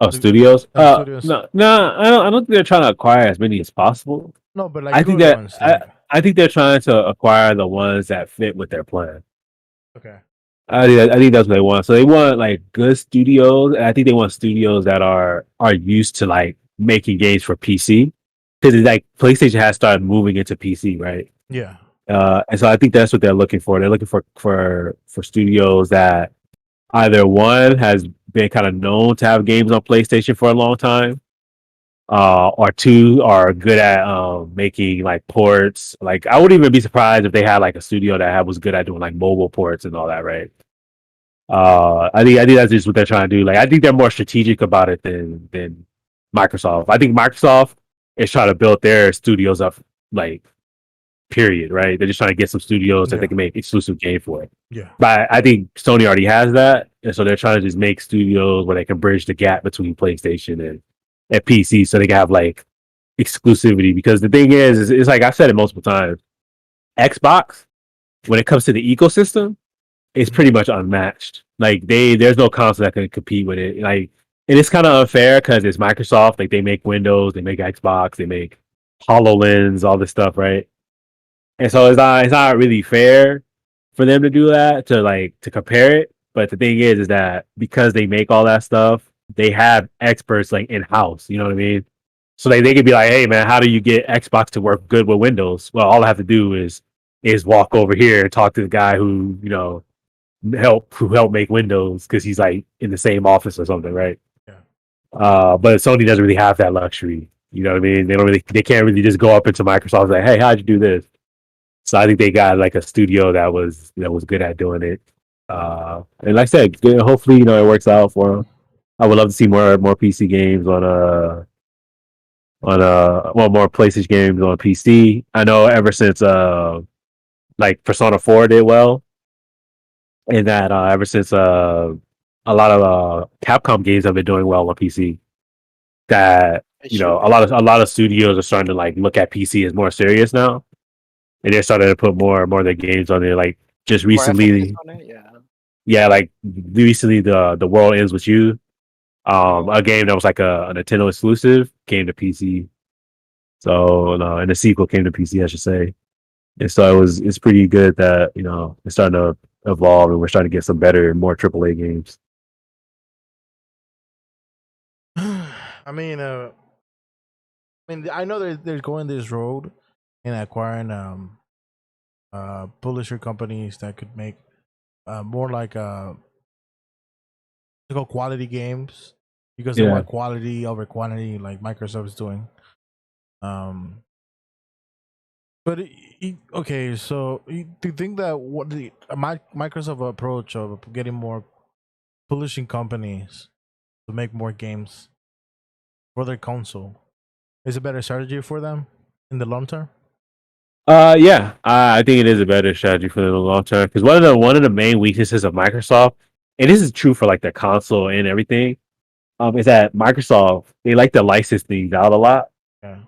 Oh, studios? studios. No. I don't think they're trying to acquire as many as possible. No, but like I think good that ones, like I think they're trying to acquire the ones that fit with their plan. okay, I think that's what they want. So they want like good studios, and I think they want studios that are used to like making games for PC because it's like PlayStation has started moving into PC, right? yeah, And so I think that's what they're looking for. They're looking for studios that either one has been kind of known to have games on PlayStation for a long time, or two are good at making like ports. Like I wouldn't even be surprised if they had like a studio that was good at doing like mobile ports and all that, right? I think that's just what they're trying to do. Like I think they're more strategic about it than Microsoft. I think Microsoft is trying to build their studios up like period, right? They're just trying to get some studios that they yeah, can make exclusive game for. yeah, But I think Sony already has that, and so they're trying to just make studios where they can bridge the gap between PlayStation and PC, so they can have like exclusivity. Because the thing is it's like I've said it multiple times. Xbox, when it comes to the ecosystem, it's mhm, pretty much unmatched. Like there's no console that can compete with it. Like, and it's kind of unfair because it's Microsoft. Like they make Windows, they make Xbox, they make Hololens, all this stuff, right? And so it's not really fair for them to do that to compare it. But the thing is that because they make all that stuff, they have experts like in house. You know what I mean? So they could be like, hey man, how do you get Xbox to work good with Windows? Well, all I have to do is walk over here and talk to the guy who who helped make Windows because he's like in the same office or something, right? yeah, But Sony doesn't really have that luxury. You know what I mean? They can't really just go up into Microsoft and say, hey, how'd you do this? So I think they got like a studio that was good at doing it. And like I said, hopefully it works out for them. I would love to see more PC games more PlayStation games on PC. I know ever since like Persona 4 did well, and that ever since a lot of Capcom games have been doing well on PC. That It should be. a lot of studios are starting to like look at PC as more serious now, and they're starting to put more and more of their games on there. Like just More emphasis recently, on it. Yeah. yeah, like recently the World Ends with You, a game that was like a Nintendo exclusive came to PC. So and the sequel came to PC, I should say. And so it's pretty good that it's starting to evolve, and we're starting to get some better, more AAA games. I know they're going this road and acquiring publisher companies that could make more like quality games because they Yeah. want quality over quantity, like Microsoft is doing. Um, but okay, so do you think that what the Microsoft approach of getting more publishing companies to make more games for their console is a better strategy for them in the long term? Yeah, I think it is a better strategy for the long term because one of the main weaknesses of Microsoft, and this is true for like their console and everything, is that Microsoft they like to license things out a lot. Yeah.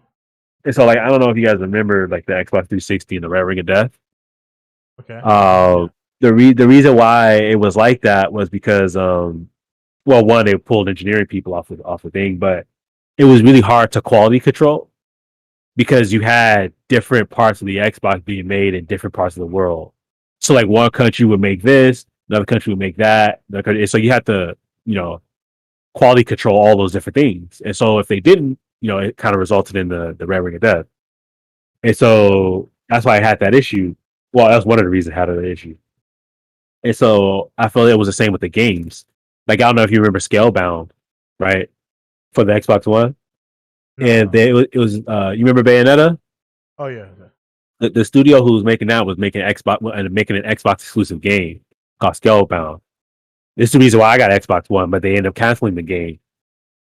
And so, like, I don't know if you guys remember, like, the Xbox 360 and the Red Ring of Death. Okay. Uh, the reason why it was like that was because, well, one, they pulled engineering people off the thing, but it was really hard to quality control because you had different parts of the Xbox being made in different parts of the world. So, like, one country would make this, another country would make that. So you had to, you know, quality control all those different things. And so if they didn't, it kind of resulted in the Red Ring of Death. And so that's why I had that issue. Well, that's one of the reasons I had that issue. And so I felt it was the same with the games. Like, I don't know if you remember Scalebound, right? For the Xbox One. And it was you remember Bayonetta? Oh yeah. The studio who was making that was making making an Xbox exclusive game called Scalebound. This is the reason why I got Xbox One, but they ended up canceling the game.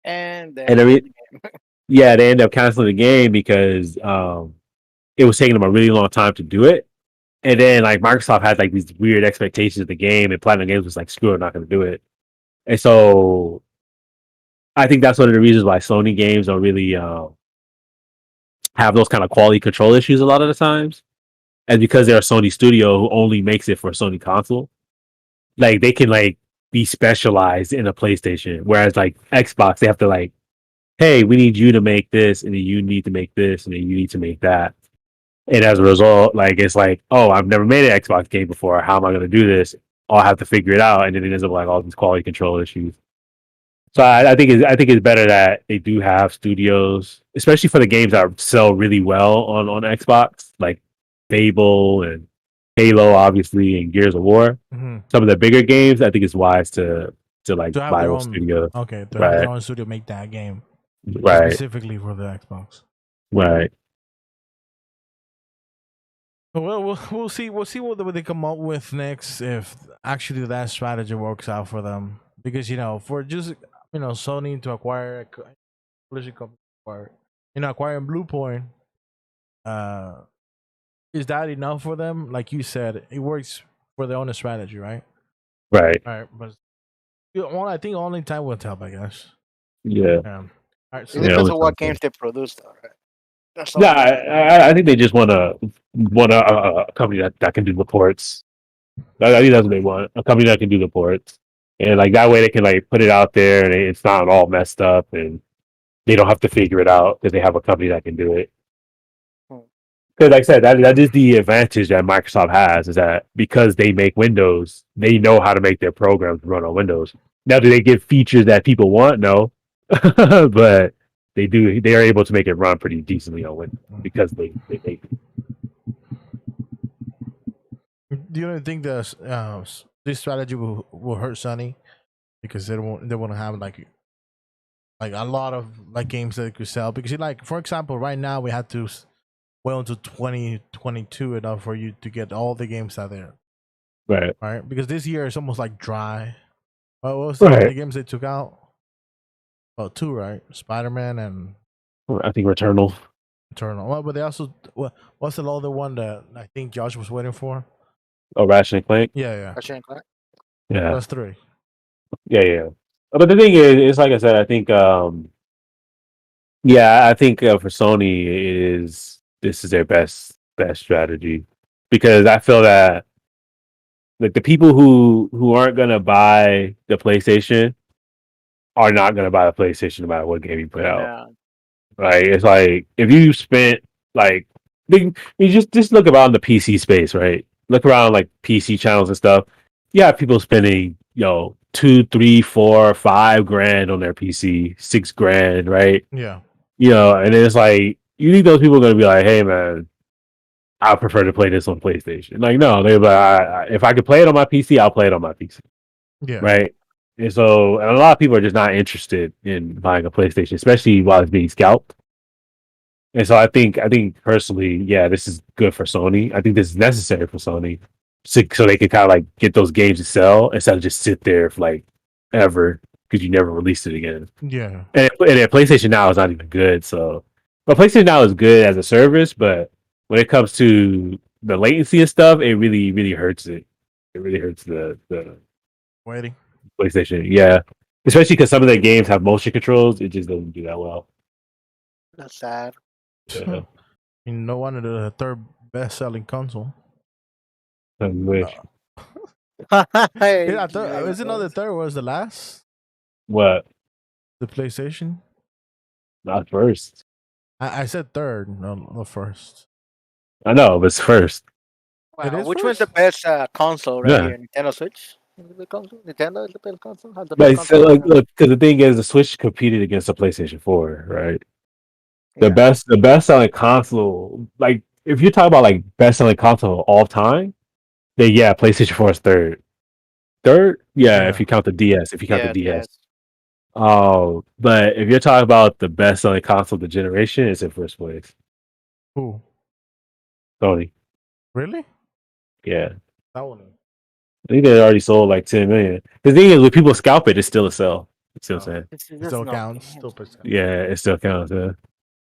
And they ended up canceling the game because it was taking them a really long time to do it. And then like Microsoft had like these weird expectations of the game, and Platinum Games was like, "Screw it, I'm not going to do it." And so I think that's one of the reasons why Sony games don't really have those kind of quality control issues a lot of the times, and because they're a Sony studio who only makes it for a Sony console, like they can like be specialized in a PlayStation, whereas like Xbox, they have to like, hey, we need you to make this, and then you need to make this, and then you need to make that. And as a result, like it's like, oh, I've never made an Xbox game before. How am I going to do this? I'll have to figure it out, and then it ends up like all these quality control issues. So I think it's better that they do have studios, especially for the games that sell really well on Xbox, like Fable and Halo, obviously, and Gears of War. Mm-hmm. Some of the bigger games, I think it's wise to like to have buy their those own studios. Okay, to Right. have their own studio make that game Right. specifically for the Xbox. Right. Well, we'll see. We'll see what they come up with next if actually that strategy works out for them. Because for just Sony to acquire a publishing company, acquiring Bluepoint, is that enough for them? Like you said, it works for their own strategy, right? Right. All right, but I think only time will tell, I guess. Yeah. All right. It So depends on what games they produce, though, right? That's all. Yeah, I think they just want a company that can do the ports. I think that's what they want. A company that can do the ports. And like that way they can like put it out there and it's not all messed up and they don't have to figure it out because they have a company that can do it. Because like I said, that is the advantage that Microsoft has, is that because they make Windows, they know how to make their programs run on Windows. Now, do they give features that people want? No. But they do. They are able to make it run pretty decently on Windows because they make it. do you think this strategy will hurt Sony because they won't have like a lot of like games that they could sell? Because like, for example, right now we had to wait until 2022 enough for you to get all the games out there, right? Because this year is almost like dry. What was the games they took out? Oh, two, right? Spider-Man and I think Returnal. Well, but they also what's the other one that I think Josh was waiting for? Oh, Ratchet and Clank. Yeah. Ratchet and Clank. Yeah, that's three. Yeah. But the thing is, it's like I said. I think, I think for Sony this is their best strategy because I feel that like the people who aren't gonna buy the PlayStation are not gonna buy the PlayStation no matter what game you put out. Yeah. Right? It's like if you spent like you just look around the PC space, right? Look around like PC channels and stuff. You have people spending 2, 3, 4, $5 grand on their PC, $6 grand, right? Yeah. And it's like you think those people are gonna be like, "Hey, man, I prefer to play this on PlayStation." Like, no, they're like, "If I could play it on my PC, I'll play it on my PC." Yeah. Right? And so, and a lot of people are just not interested in buying a PlayStation, especially while it's being scalped. And so, I think personally, yeah, this is good for Sony. I think this is necessary for Sony, so they can kind of like get those games to sell instead of just sit there for like ever because you never released it again. Yeah. And PlayStation Now is not even good. So, but PlayStation Now is good as a service, but when it comes to the latency and stuff, it really, really hurts it. It really hurts the Waiting. PlayStation. Yeah, especially because some of their games have motion controls. It just doesn't do that well. That's sad. Yeah. No wonder the third best-selling console. I wish. Yeah, I thought, is it not the third? Was the last? What? The PlayStation? Not first. I said third, no first. I know, but it's first. It Wow, is which one's the first? best console right Yeah. here? Nintendo Switch? Is it the console? Nintendo is the best console? Has the But best so, console? look, because the thing is, the Switch competed against the PlayStation 4, right? Yeah. The best selling console, like if you talk about like best selling console of all time, then yeah, PlayStation 4 is third. Third, yeah, Yeah. if you count the DS, if you count Yeah, the DS. yes. Oh, but if you're talking about the best selling console of the generation, it's in first place. Who? Sony. Really? Yeah. That one. I think they already sold like 10 million. The thing is, when people scalp it, it's still a sell. You see what I'm saying? This is Still not counts. games. Still percent. Yeah, it still counts. Yeah.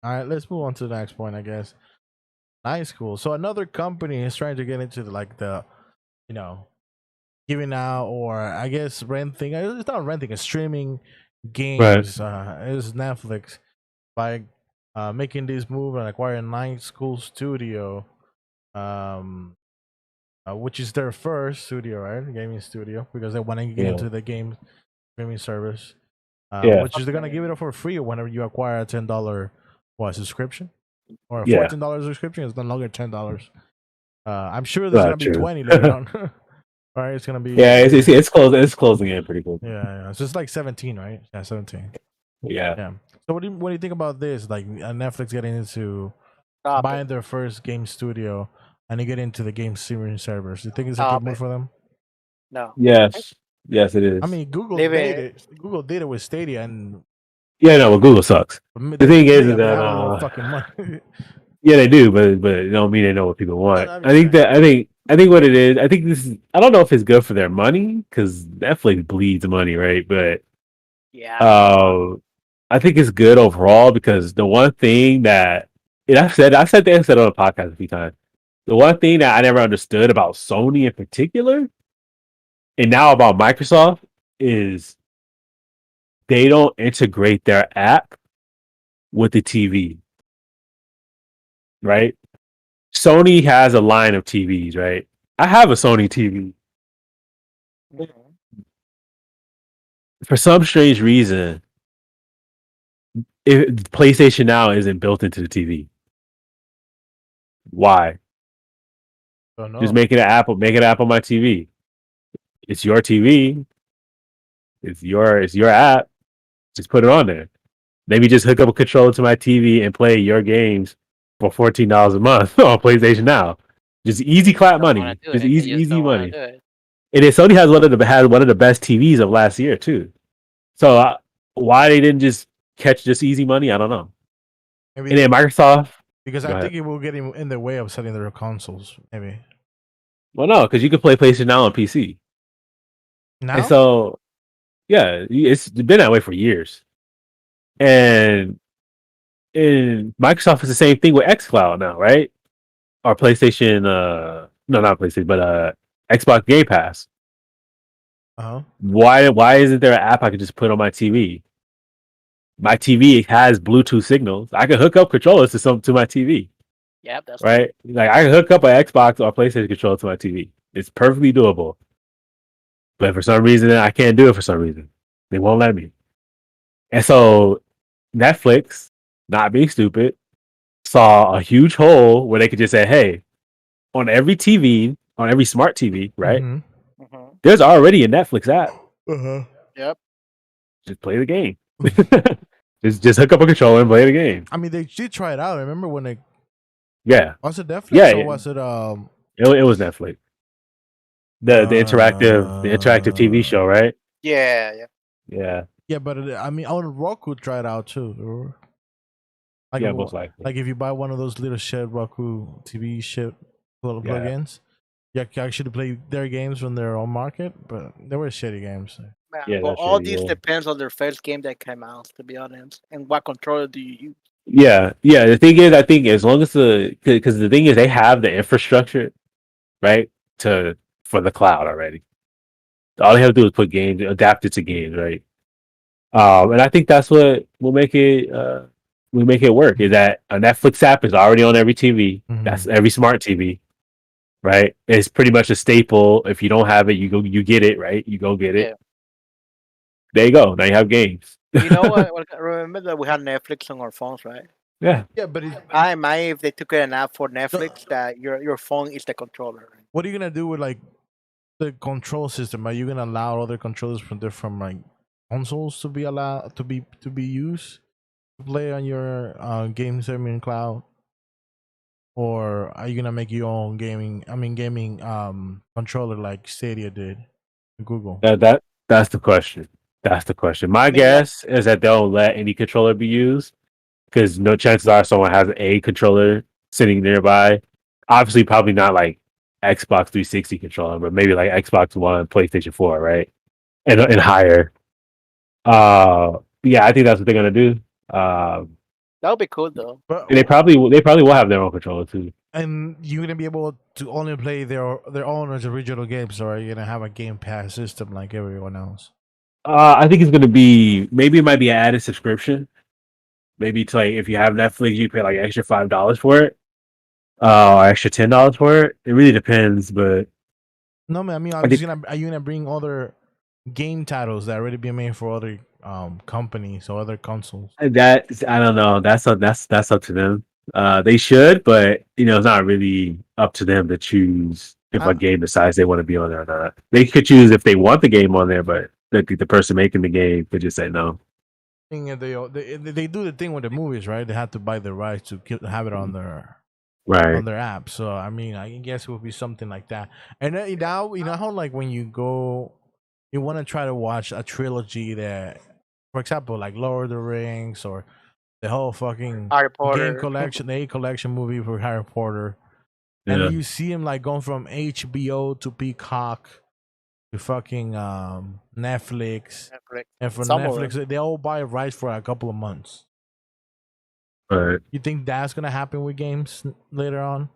All right, let's move on to the next point, I guess. Nice, cool. So another company is trying to get into the giving out, or I guess renting. It's not renting, it's streaming games. It's Netflix by making this move and acquiring Night School Studio, which is their first studio, right? Gaming studio, because they want to get into the game streaming service. Which is they're gonna give it up for free whenever you acquire a $10 subscription, or a $14 subscription. It's no longer $10. I'm sure there's gonna be 20 later on. Right, it's gonna be it's close. It's closing in pretty cool. Yeah. So it's like 17, right? Yeah, 17. Yeah. So what do you think about this? Like Netflix getting into Stop buying it. their first game studio and they get into the game streaming servers. You think it's a Stop good move it. for them? No. Yes, it is. I mean, Google Leave did it. it. Google did it with Stadia, and yeah, no, but Google sucks. the thing is they that, have no fucking money. Yeah, they do, but it don't mean they know what people want. I mean, I think what it is. I think this is. I don't know if it's good for their money because Netflix bleeds money, right? But Yeah. I think it's good overall because the one thing that and I've said on the podcast a few times. The one thing that I never understood about Sony in particular, and now about Microsoft, is they don't integrate their app with the TV. Right? Sony has a line of TVs, right? I have a Sony TV. Mhm. For some strange reason, PlayStation Now isn't built into the TV. Why? Don't know. Just make it an app on my TV. It's your TV. It's your app. Just put it on there. Maybe just hook up a controller to my TV and play your games for $14 a month on PlayStation Now. Just easy clap money. Just easy money. And then Sony has one of the best TVs of last year too. So why they didn't just catch this easy money, I don't know. Maybe And then Microsoft, because I think it will get in the way of selling their consoles. Maybe. Well, no, because you can play PlayStation Now on PC. Now? And so, yeah, it's been that way for years. And Microsoft is the same thing with xCloud now, right? Or PlayStation, no, not PlayStation, but Xbox Game Pass. Uh-huh. Why isn't there an app I could just put on my TV? My TV has Bluetooth signals. I can hook up controllers to my TV. Yeah, that's right. Like I can hook up an Xbox or PlayStation controller to my TV. It's perfectly doable. But for some reason, I can't do it. For some reason, they won't let me. And so Netflix, not being stupid, saw a huge hole where they could just say, "Hey, on every TV, on every smart TV, right? Mhm. Mhm. There's already a Netflix app. Yep. Just play the game. just hook up a controller and play the game. I mean, they did try it out. I remember when they Yeah, was it Netflix Yeah, or yeah. was it it was Netflix. The interactive TV show, right? Yeah. Yeah, Yeah, but I mean, on Roku try it out too. Remember? Like, yeah, most likely. like if you buy one of those little shit Roku TV shit plugins, you can actually play their games from their own market, but they were shitty games. Man, Yeah, but that's all really this cool. depends on their first game that came out, to be honest. And what controller do you use? Yeah. The thing is, I think as long as because the thing is, they have the infrastructure, right, for the cloud already. All they have to do is put games, adapt it to games, right? And I think that's what will make it work. Is that a Netflix app is already on every TV. Mhm. That's every smart TV, right? It's pretty much a staple. If you don't have it, you get it, right? You go get it. Yeah. There you go. Now you have games. You know what? Remember that we had Netflix on our phones, right? Yeah. Yeah, but I imagine if they took an app for Netflix that your phone is the controller. what are you gonna do with like the control system? Are you gonna allow other controllers from different like consoles to be allowed to be used to play on your game streaming cloud, or are you gonna make your own gaming controller like Stadia did, Google? That's the question. That's the question. My I mean, guess is that they'll let any controller be used because no chances are someone has a controller sitting nearby. Obviously, probably not like Xbox 360 controller, but maybe like Xbox One, PlayStation 4, right? And higher. Yeah, I think that's what they're gonna do. that would be cool though. But And they probably will have their own controller too. and you're gonna be able to only play their owners' original games, or are you gonna have a Game Pass system like everyone else? I think it's gonna be maybe it might be an added subscription. Maybe to like if you have Netflix, you pay like extra $5 for it, or extra $10 for it. It really depends, but No, man. I mean, I think are you gonna bring other game titles that already been made for other companies or other consoles? that I don't know. That's up to them. They should, but it's not really up to them to choose if Uh, a game decides they want to be on there or not. They could choose if they want the game on there, but the person making the game could just say no. thing is they do the thing with the movies, right? They have to buy the rights to have it on Right. their app. So I mean, I guess it would be something like that. And then now you know how like when you go, you want to try to watch a trilogy that, for example, like Lord of the Rings or the whole fucking Harry game Potter. collection, the A collection movie for Harry Potter, Yeah. and you see him like going from HBO to Peacock to fucking Netflix, Netflix. and for Some of Netflix, they all buy rights for a couple of months. Right. You think that's gonna happen with games later on,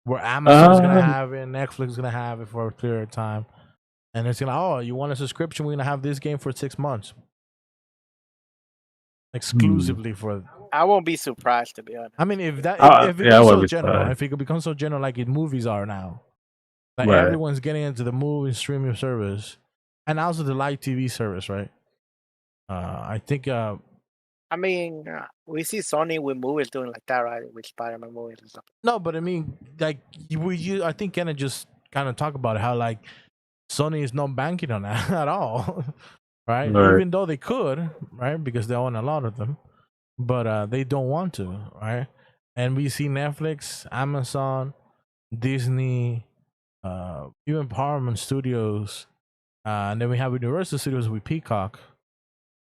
where Amazon's gonna Um, have it, Netflix is gonna have it for a period of time, and it's gonna you want a subscription? We're gonna have this game for 6 months exclusively for. I won't be surprised, to be honest. I mean, if that if it yeah, I becomes so wouldn't be general, surprised. if it becomes so general like movies are now, like Right. everyone's getting into the movie streaming service, and also the live TV service, right? I think I mean, we see Sony with movies doing like that, right? With Spider-Man movies and stuff. no, but I mean, like I think Kenna just kind of talk about it, how like Sony is not banking on that at all, right? Right. Even though they could, right? Because they own a lot of them, but they don't want to, right? And we see Netflix, Amazon, Disney, even Paramount Studios, and then we have Universal Studios with Peacock,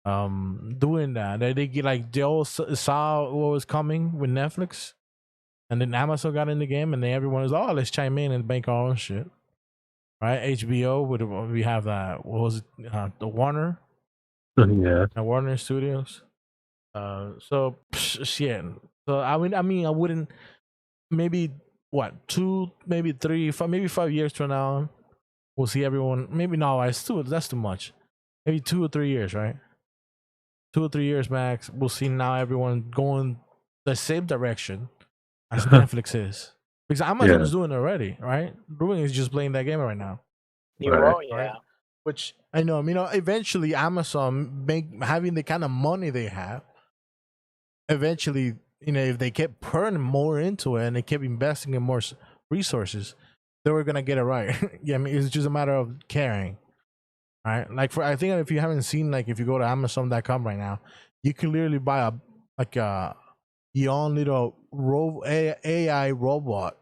doing that. They get like they all saw what was coming with Netflix, and then Amazon got in the game, and then everyone was, oh, let's chime in and bank our own shit, right? HBO we have that. What was it? The Warner, Yeah. Warner Studios. So shit. So I mean, I wouldn't. Maybe what 2, maybe 3, 5, maybe 5 years from now, we'll see everyone. Maybe no, that's too much. Maybe 2 or 3 years, right? 2 or 3 years max. We'll see now everyone going the same direction as Netflix is, because Amazon is doing it already, right? Brewing is just playing that game right now. Right. Yeah. Right. Which I know, eventually Amazon having the kind of money they have, eventually, if they kept pouring more into it and they kept investing in more resources, they were gonna get it right. Yeah, I mean, it's just a matter of caring. All right, like I think if you haven't seen, like if you go to Amazon.com right now, you can literally buy your own little AI robot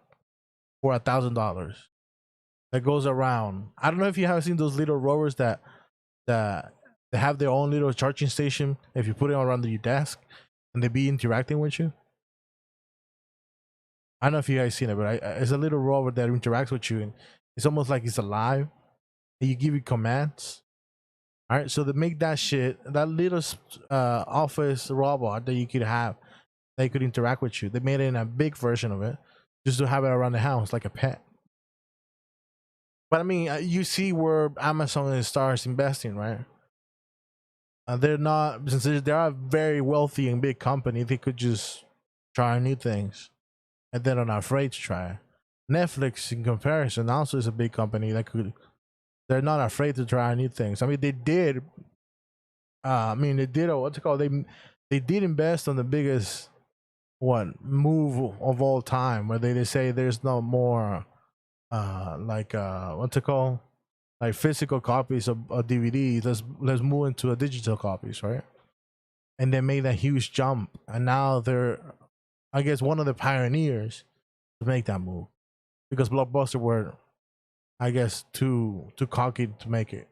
for $1,000 that goes around. I don't know if you have seen those little rovers that they have their own little charging station. If you put it around your desk and they be interacting with you. I don't know if you guys seen it, but it's a little rover that interacts with you, and it's almost like it's alive. And you give it commands. All right, so to make that shit, that little office robot that you could have, that could interact with you, they made it in a big version of it, just to have it around the house like a pet. But I mean, you see where Amazon starts investing, right? They're not, since they are a very wealthy and big company, they could just try new things, and they're not afraid to try. Netflix, in comparison, also is a big company that could. They're not afraid to try new things. I mean, they did. They did. What's it called? They did invest on the biggest move of all time, where they say there's no more what's it called? Like physical copies of DVDs. Let's move into a digital copies, right? And they made a huge jump, and now they're, I guess, one of the pioneers to make that move, because Blockbuster were, I guess, too cocky to make it,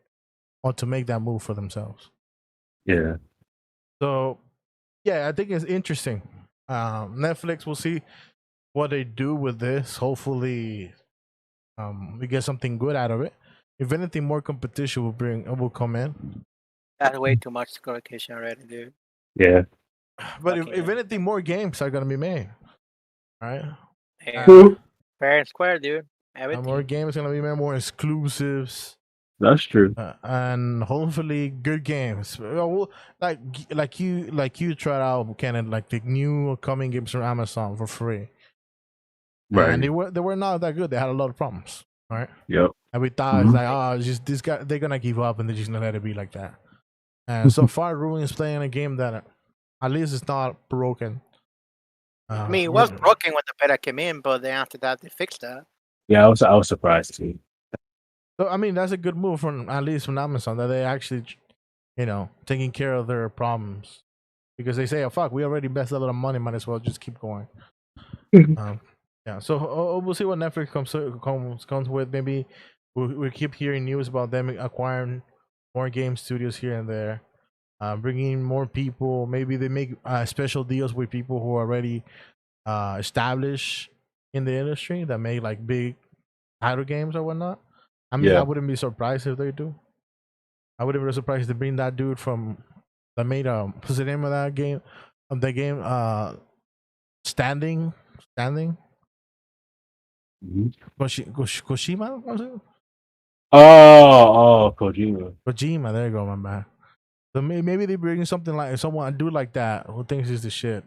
or to make that move for themselves. Yeah. So, yeah, I think it's interesting. Netflix, we'll see what they do with this. Hopefully, we get something good out of it. If anything, more competition will come in. That's way too much communication already, dude. Yeah. But if anything, more games are gonna be made. All right. Yeah. Fair and square, dude. Everything. More games are gonna be made, more exclusives. That's true. And hopefully good games. Like you tried out, Kenan, like the new coming games from Amazon for free. Right. And they were not that good. They had a lot of problems. All right. Yep. And we thought it's like, it's just this guy, they're gonna give up and they're just gonna let it be like that. And so far, Ruin is playing a game that at least it's not broken. I mean, it was broken when the beta came in, but then after that, they fixed that. Yeah, I was surprised too. So I mean, that's a good move from, at least from Amazon, that they actually, taking care of their problems, because they say, "Oh fuck, we already invested a lot of money, might as well just keep going." Yeah. So we'll see what Netflix comes with. Maybe we keep hearing news about them acquiring more game studios here and there, bringing more people. Maybe they make special deals with people who are already established in the industry that make like big title games or whatnot. I mean, I wouldn't be surprised if they do. I wouldn't be surprised to bring that dude from that made what's the name of that game? Standing. Koshima? Was it? Oh, Kojima. Kojima, there you go, my man. So maybe they bring something like a dude like that who thinks he's the shit,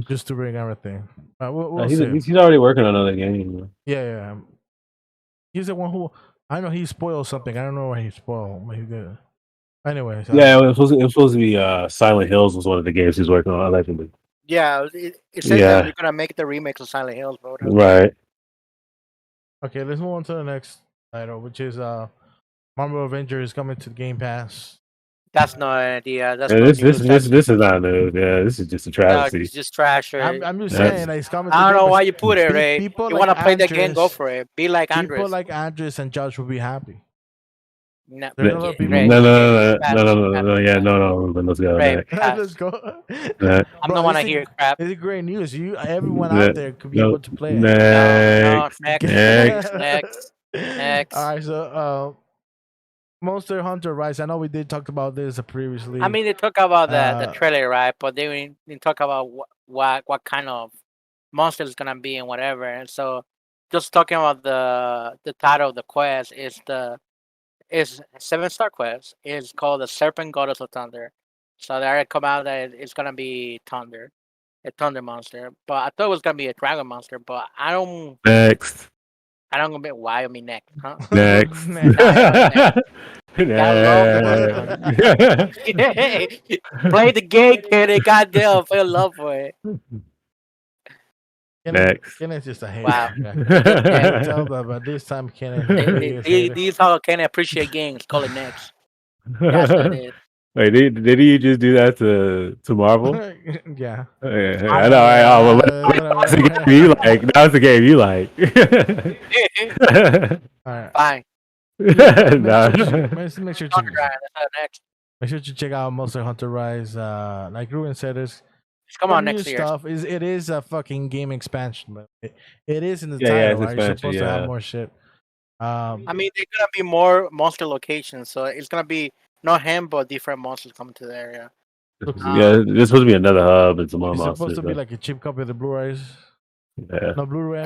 just to bring everything. We'll see. He's already working on another game. Yeah. He's the one who, I know he spoiled something. I don't know what he spoiled, but he did. Anyway. Yeah, it was supposed to be Silent Hills was one of the games he's working on, allegedly. Yeah, it says that you're gonna make the remake of Silent Hills, bro. Right. Okay, let's move on to the next title, which is Marvel Avengers coming to Game Pass. That's not an idea. That's this is not news. Yeah, this is just a travesty. No, it's just trash, right? I'm just saying, like, it's coming. I don't know why you put it, Ray. You want to play the game, go for it. Be like Andres. People like Andres and Josh will be happy. No, no. Let's go. Let's go. I'm the one to hear crap. It's great news. Everyone out there could be able to play it. Next. All right, so Monster Hunter Rise. I know we did talk about this previously. I mean, they talk about the trailer, right? But they didn't talk about what kind of monster it's gonna be and whatever. And so, just talking about the title of the quest is 7-star quest. It's called the Serpent Goddess of Thunder. So they already come out that it's gonna be Thunder, a Thunder monster. But I thought it was gonna be a Dragon monster. But I don't. Next. I don't gonna be why me next, huh? Next. Play the game, kid. Goddamn, feel love for it. Next. Kenneth's just a hater. Wow. Yeah. I can tell, but this time Kenneth is the biggest hater. These how can appreciate games. Call it next. That's what it is. Wait, did he just do that to Marvel? Yeah. I know. Right? Oh, that was the game you like. That was the game you like. All right. Fine. Make sure Hunter to Rise, that's next. make sure to check out Monster Hunter Rise. Like Ruben said, there's Come some on new next year. stuff. It is a fucking game expansion, but it is in the Yeah, title. it's Right? You're expansion, supposed to have yeah. more shit. I mean, there's gonna be more monster locations, so it's gonna be not him, but different monsters coming to the area. Yeah, there's supposed to be another hub and some more it's monsters. supposed to be but- like a cheap copy of the Blu-rays. yeah. No Blu-ray.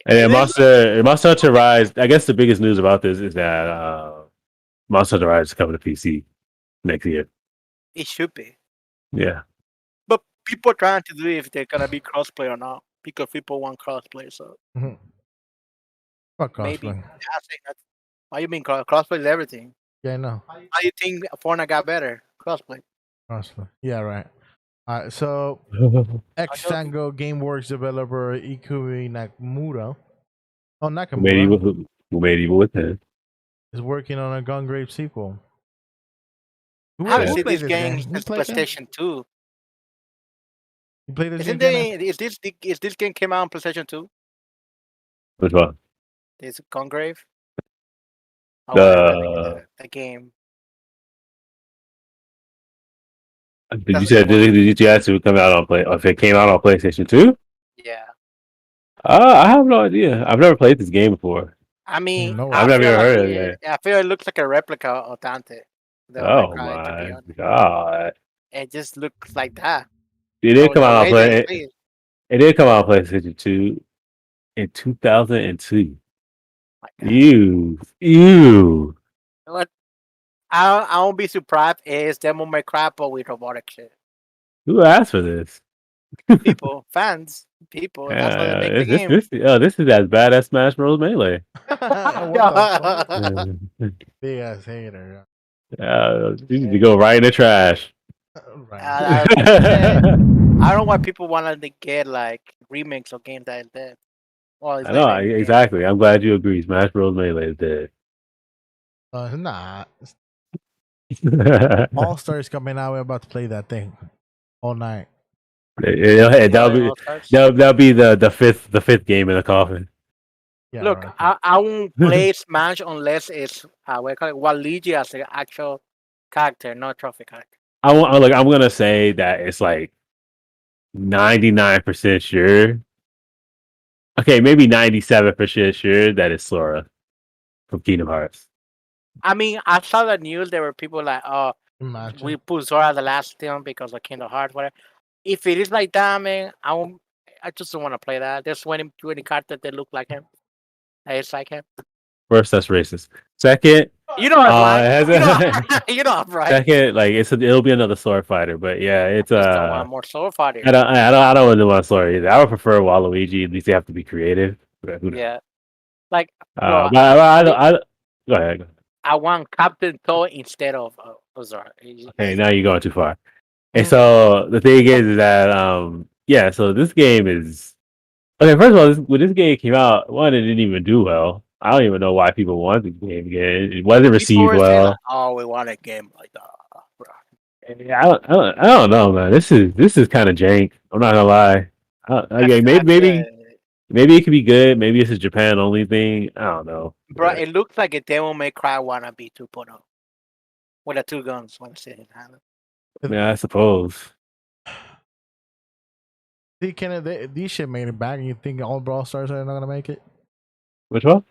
And then It Monster Hunter Rise. I guess the biggest news about this is that Monster Hunter Rise is coming to PC next year. It should be, Yeah. but people are trying to do if they're gonna be crossplay or not because people want crossplay. So Fuck maybe cosplay. I think that's why you mean crossplay is everything. Yeah, I know. How do you think Fortnite got better? Crossplay. Cosplay. Yeah, right. So X Tango GameWorks developer Ikui Nakamura. Oh, Nakamura Who made Evil Within? is working on a Gungrave sequel. I haven't seen played this game Who since played it? PlayStation 2. You played this Isn't game? they, is this game came out on PlayStation 2? Which one? Is it Gungrave? Oh, The- the game. Did you say did you ask if it come out on play? Or if it came out on PlayStation 2? Yeah. I have no idea. I've never played this game before. I mean, No, I I've never feel even like heard of it. I feel it looks like a replica of Dante. Oh my god! It just looks like that. It did come out on play. play. It did come out on PlayStation 2 in 2002. Ew. What? I won't be surprised if Devil May Cry but with robotic shit. Who asked for this? People, fans, people. That's why they make the game. This is as bad as Smash Bros. Melee. What the fuck? Big ass hater. You need to go right in the trash. Right. I don't know why people want to get like remakes of games that is dead. Well, it's I know not even a game. exactly. I'm glad you agree. Smash Bros. Melee is dead. Nah. All Stars coming out. We're about to play that thing all night. That'll be the fifth game in the coffin. Yeah, Look, right. I won't play Smash unless it's what do you call it? Waluigi as an actual character, not trophy character. I'm gonna say that it's like 99% sure. Okay, maybe 97% sure that it's Sora from Kingdom Hearts. I mean, I saw the news. There were people like, "Oh, Imagine. we put Zora the last film because of Kingdom Hearts." Whatever. If it is like that, man, I just don't want to play that. There's 20 characters that look like him. That is like him. First, that's racist. Second, You know I'm it right. has You know I'm right. second, like it'll be another sword fighter, but yeah, it's I just don't want more sword fighter. I don't really want sword either. I would prefer Waluigi. At least they have to be creative. But who knows? Yeah. Like, But go ahead. I want Captain Toad instead of Zora. Okay, now you're going too far. And so the thing is that so this game is okay. First of all, when this game came out, one, it didn't even do well. I don't even know why people wanted the game again. It wasn't received People were saying, well. like, oh, we want a game like that, bro. I don't know, man. This is kind of jank. I'm not gonna lie. Okay, maybe it could be good. Maybe it's a Japan only thing. I don't know. Bro, But- it looks like a Devil May Cry wannabe 2.0 with the two guns. Want to say it? yeah, I suppose. See, these shit made it back, and you think all Brawl Stars are not gonna make it? Which one?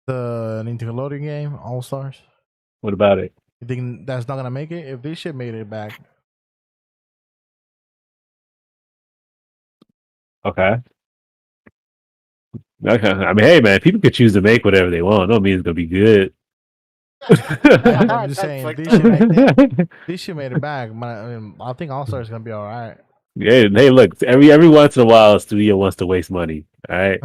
The Nickelodeon game, All Stars. What about it? You think that's not gonna make it? If this shit made it back, Okay. Okay. I mean, hey, man, people could choose to make whatever they want. Don't mean it's gonna be good. I'm just That's saying fucked this shit made it back. I think All Stars is gonna be all right. Yeah, hey, look, every once in a while, a studio wants to waste money. All right,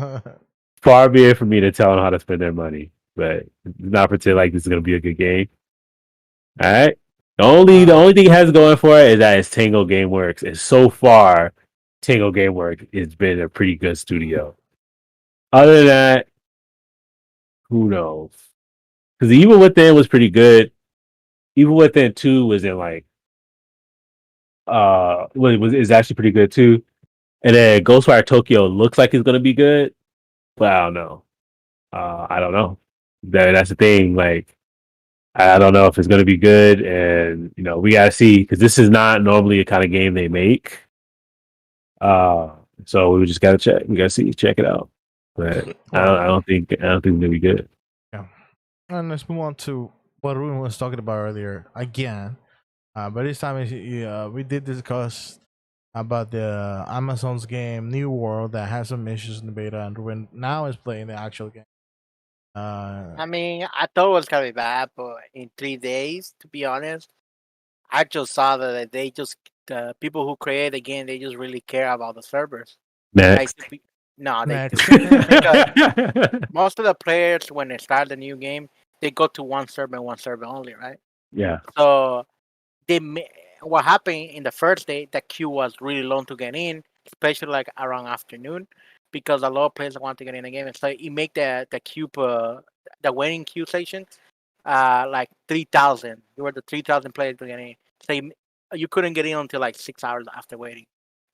far be it for me to tell them how to spend their money, but not pretend like this is gonna be a good game. All right. The only thing it has going for it is that it's Tango GameWorks, and so far, Tango Gameworks has been a pretty good studio. Other than that, who knows? Because Evil Within was pretty good. Evil Within 2 was in like is actually pretty good too. And then Ghostwire Tokyo looks like it's gonna be good, but I don't know. I don't know. That's the thing. Like I don't know if it's gonna be good, and we gotta see because this is not normally a kind of game they make. So we just gotta check. We gotta see, check it out. But I don't think it's gonna be good. Yeah. And let's move on to what Ruben was talking about earlier again. But this time we did discuss about the Amazon's game New World that has some issues in the beta, and Ruben now is playing the actual game. I mean, I thought it was gonna be bad, but in 3 days, to be honest, I just saw that the people who create the game, they just really care about the servers. Next. Like, no, they Next. do. Because most of the players, when they start the new game, they go to one server and one server only, right? Yeah. So what happened in the first day, the queue was really long to get in, especially like around afternoon, because a lot of players want to get in the game. And so it make the queue, the waiting queue station, like 3,000. You were the 3,000 players to get in. So you couldn't get in until like 6 hours after waiting.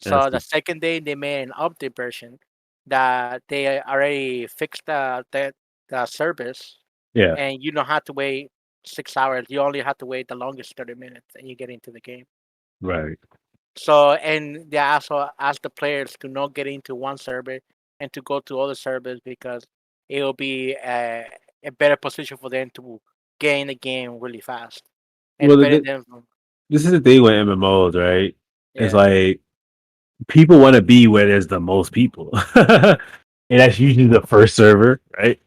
So the second day they made an update version that they already fixed the service. Yeah. And you don't have to wait 6 hours. You only have to wait the longest 30 minutes, and you get into the game. Right. So, and they also ask the players to not get into one server and to go to other servers because it will be a better position for them to get in the game really fast. And Well, this is the thing with MMOs, right? Yeah. It's like people want to be where there's the most people, and that's usually the first server, right?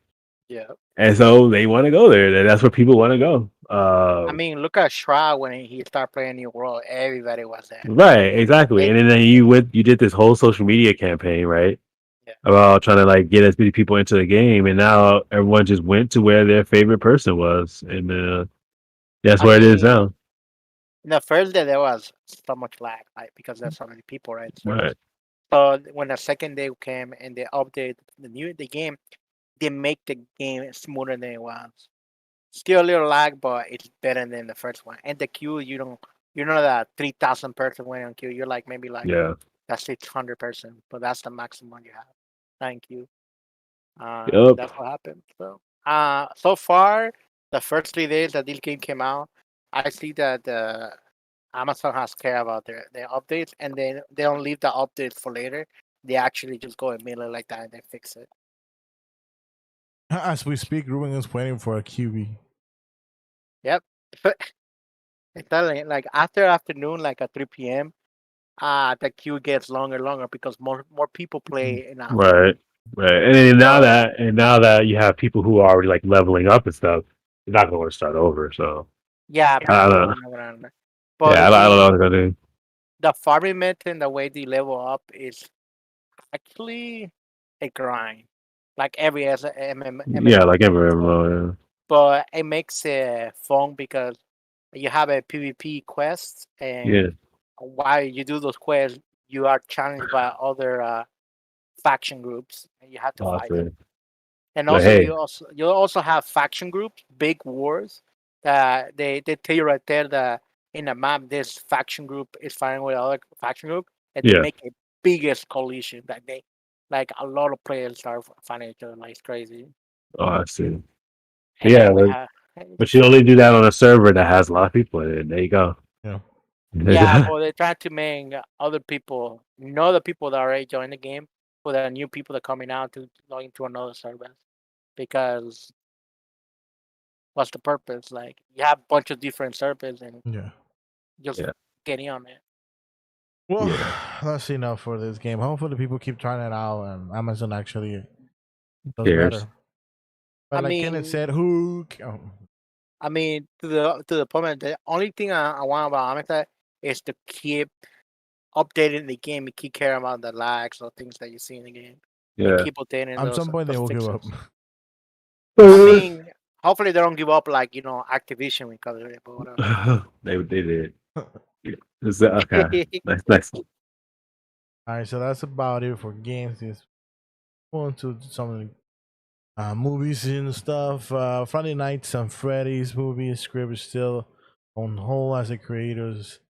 Yeah. And so they want to go there. That's where people want to go. I mean, look at Shroud when he started playing New World. Everybody was there. Right, exactly. And then you did this whole social media campaign, right? Yeah. About trying to like get as many people into the game, and now everyone just went to where their favorite person was, and that's where it is now. In the first day, there was so much lag, like because there's so many people, right? Right. So when the second day came and they updated the game, they make the game smoother than it was. Still a little lag, but it's better than the first one. And the queue, you're not that 3,000 person waiting on queue. You're like maybe like that 600 person, but that's the maximum you have. Thank you. That's what happened. So so far, the first 3 days that this game came out, I see that Amazon has care about their updates, and then they don't leave the updates for later. They actually just go immediately like that and they fix it. As we speak, Ruben is waiting for a QB. Yep. It's telling like after afternoon, like at 3 p.m., the queue gets longer and longer because more people play in afternoon. Right. And then now that you have people who are already like leveling up and stuff, you're not going to start over. So yeah, I don't know. But I don't know what they're gonna do. The farming method and the way they level up is actually a grind, like every MMO. Yeah, like every MMO. Yeah. But it makes it fun because you have a PvP quest, and while you do those quests, you are challenged by other faction groups, and you have to fight them. And also, you also have faction groups, big wars. That they tell you right there that in the map, this faction group is fighting with other faction group, and they make a biggest coalition that they like a lot of players start fighting each other like it's crazy. Oh, I see. And but you only do that on a server that has a lot of people in it. There you go. Yeah. Yeah, but they try to make other people know the people that already joined the game, for the new people that are coming out to log into another server. Because what's the purpose? Like you have a bunch of different servers and just getting on it. Well, that's enough for this game. Hopefully, people keep trying it out, and Amazon actually does better. But Kenneth said, "Who?" I mean, to the point, the only thing I want about Amazon is to keep updating the game and keep caring about the lags or things that you see in the game. Yeah. Keep updating. At some point, they will give up. I mean, hopefully they don't give up like Activision because of it, but whatever. they did. Okay. Next. All right, so that's about it for games. Just going to some of the movies and stuff. Friday Night Some Freddy's movie script is still on hold as the creators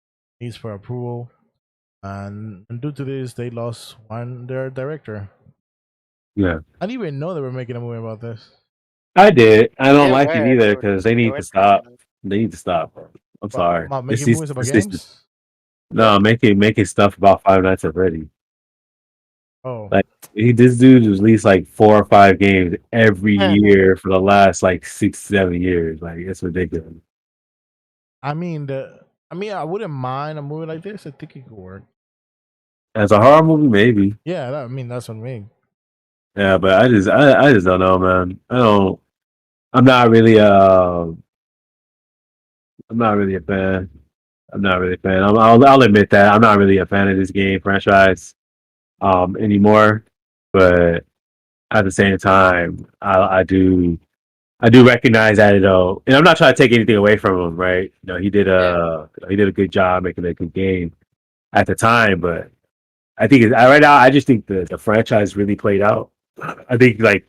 needs for approval, and due to this, they lost their director. Yeah, I didn't even know they were making a movie about this. I did. I don't They like it were, either because they they need were to stop. trying to. They need to stop, bro. I'm But sorry. about This making is movies about this is games. no making stuff about Five Nights at Freddy. Oh, Like this dude released like 4 or 5 games every year for the last like 6, 7 years. Like it's ridiculous. I wouldn't mind a movie like this. I think it could work. As a horror movie, maybe. Yeah, that's what I mean. Yeah, but I just don't know, man. I don't. I'm not really I'm not really a fan. I'm not really a fan. I'll admit that I'm not really a fan of this game franchise anymore. But at the same time, I do recognize that though, and I'm not trying to take anything away from him, right? You know, he did a good job making a good game at the time, but I think right now I just think the franchise really played out. I think like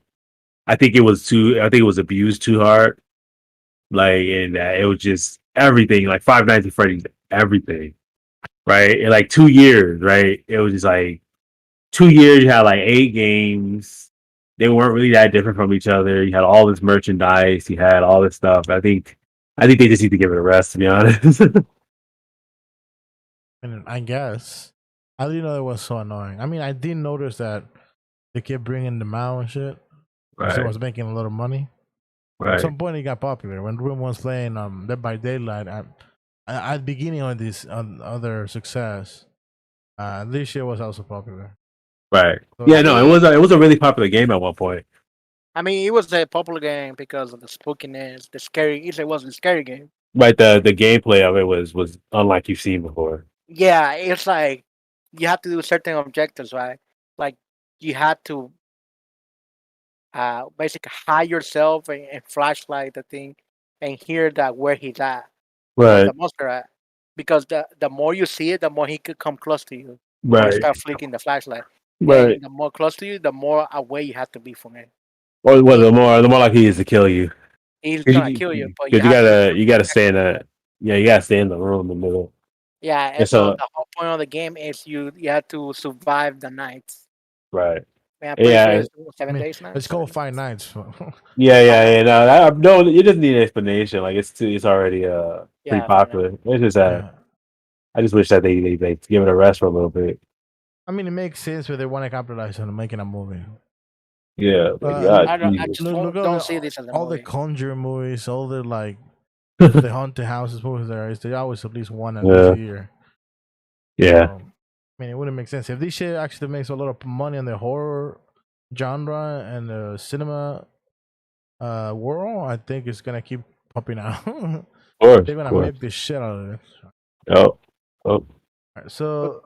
I think it was abused too hard, like and it was just everything like Five Nights at Freddy's everything, right? In like 2 years, right? It was just like 2 years. You had like 8 games. They weren't really that different from each other. You had all this merchandise. You had all this stuff. I think they just need to give it a rest, to be honest. And I guess I didn't know it was so annoying. I mean, I did notice that they kept bringing them out and shit. So it Right, was making a lot of money. At right, some point, it got popular when Room was playing Dead by Daylight. At the beginning of this other success, this shit was also popular. right. So Yeah, I no, mean, it was a really popular game at one point. it was a popular game because of the spookiness, the scary. It was a scary game. Right, the gameplay of it was unlike you've seen before. Yeah, it's like you have to do certain objectives, right? Like you had to basically hide yourself and flashlight the thing and hear that where he's at, Right, the monster at. Because the more you see it, the more he could come close to you. The more you right, start flicking the flashlight, right. and the more close to you, the more away you have to be from it. Or well, the more likely he is to kill you. He's Because gonna kill you, but you you have to. gotta stay in that. Yeah, you gotta stay in the room in the middle. Yeah, And and so so the whole point of the game is you have to survive the nights. right. Man, I'm pretty sure Yeah, it's I seven mean, days nights. it's called 7 Five days. Nights. yeah. No, you just need an explanation. Like it's already pretty Yeah, five nights. popular. It's just Yeah. I just wish that they give it a rest for a little bit. I mean, it makes sense where they want to capitalize on making a movie. Yeah, like Look, God, I just look don't see this as a all the movie. Conjure movies, all the the haunted houses movies there is. They always at least one at least yeah, a year. yeah, I mean, it wouldn't make sense if this shit actually makes a lot of money on the horror genre and the cinema world. I think it's gonna keep popping out. They're of gonna course. milk the shit out of it. Oh, oh, Alright, so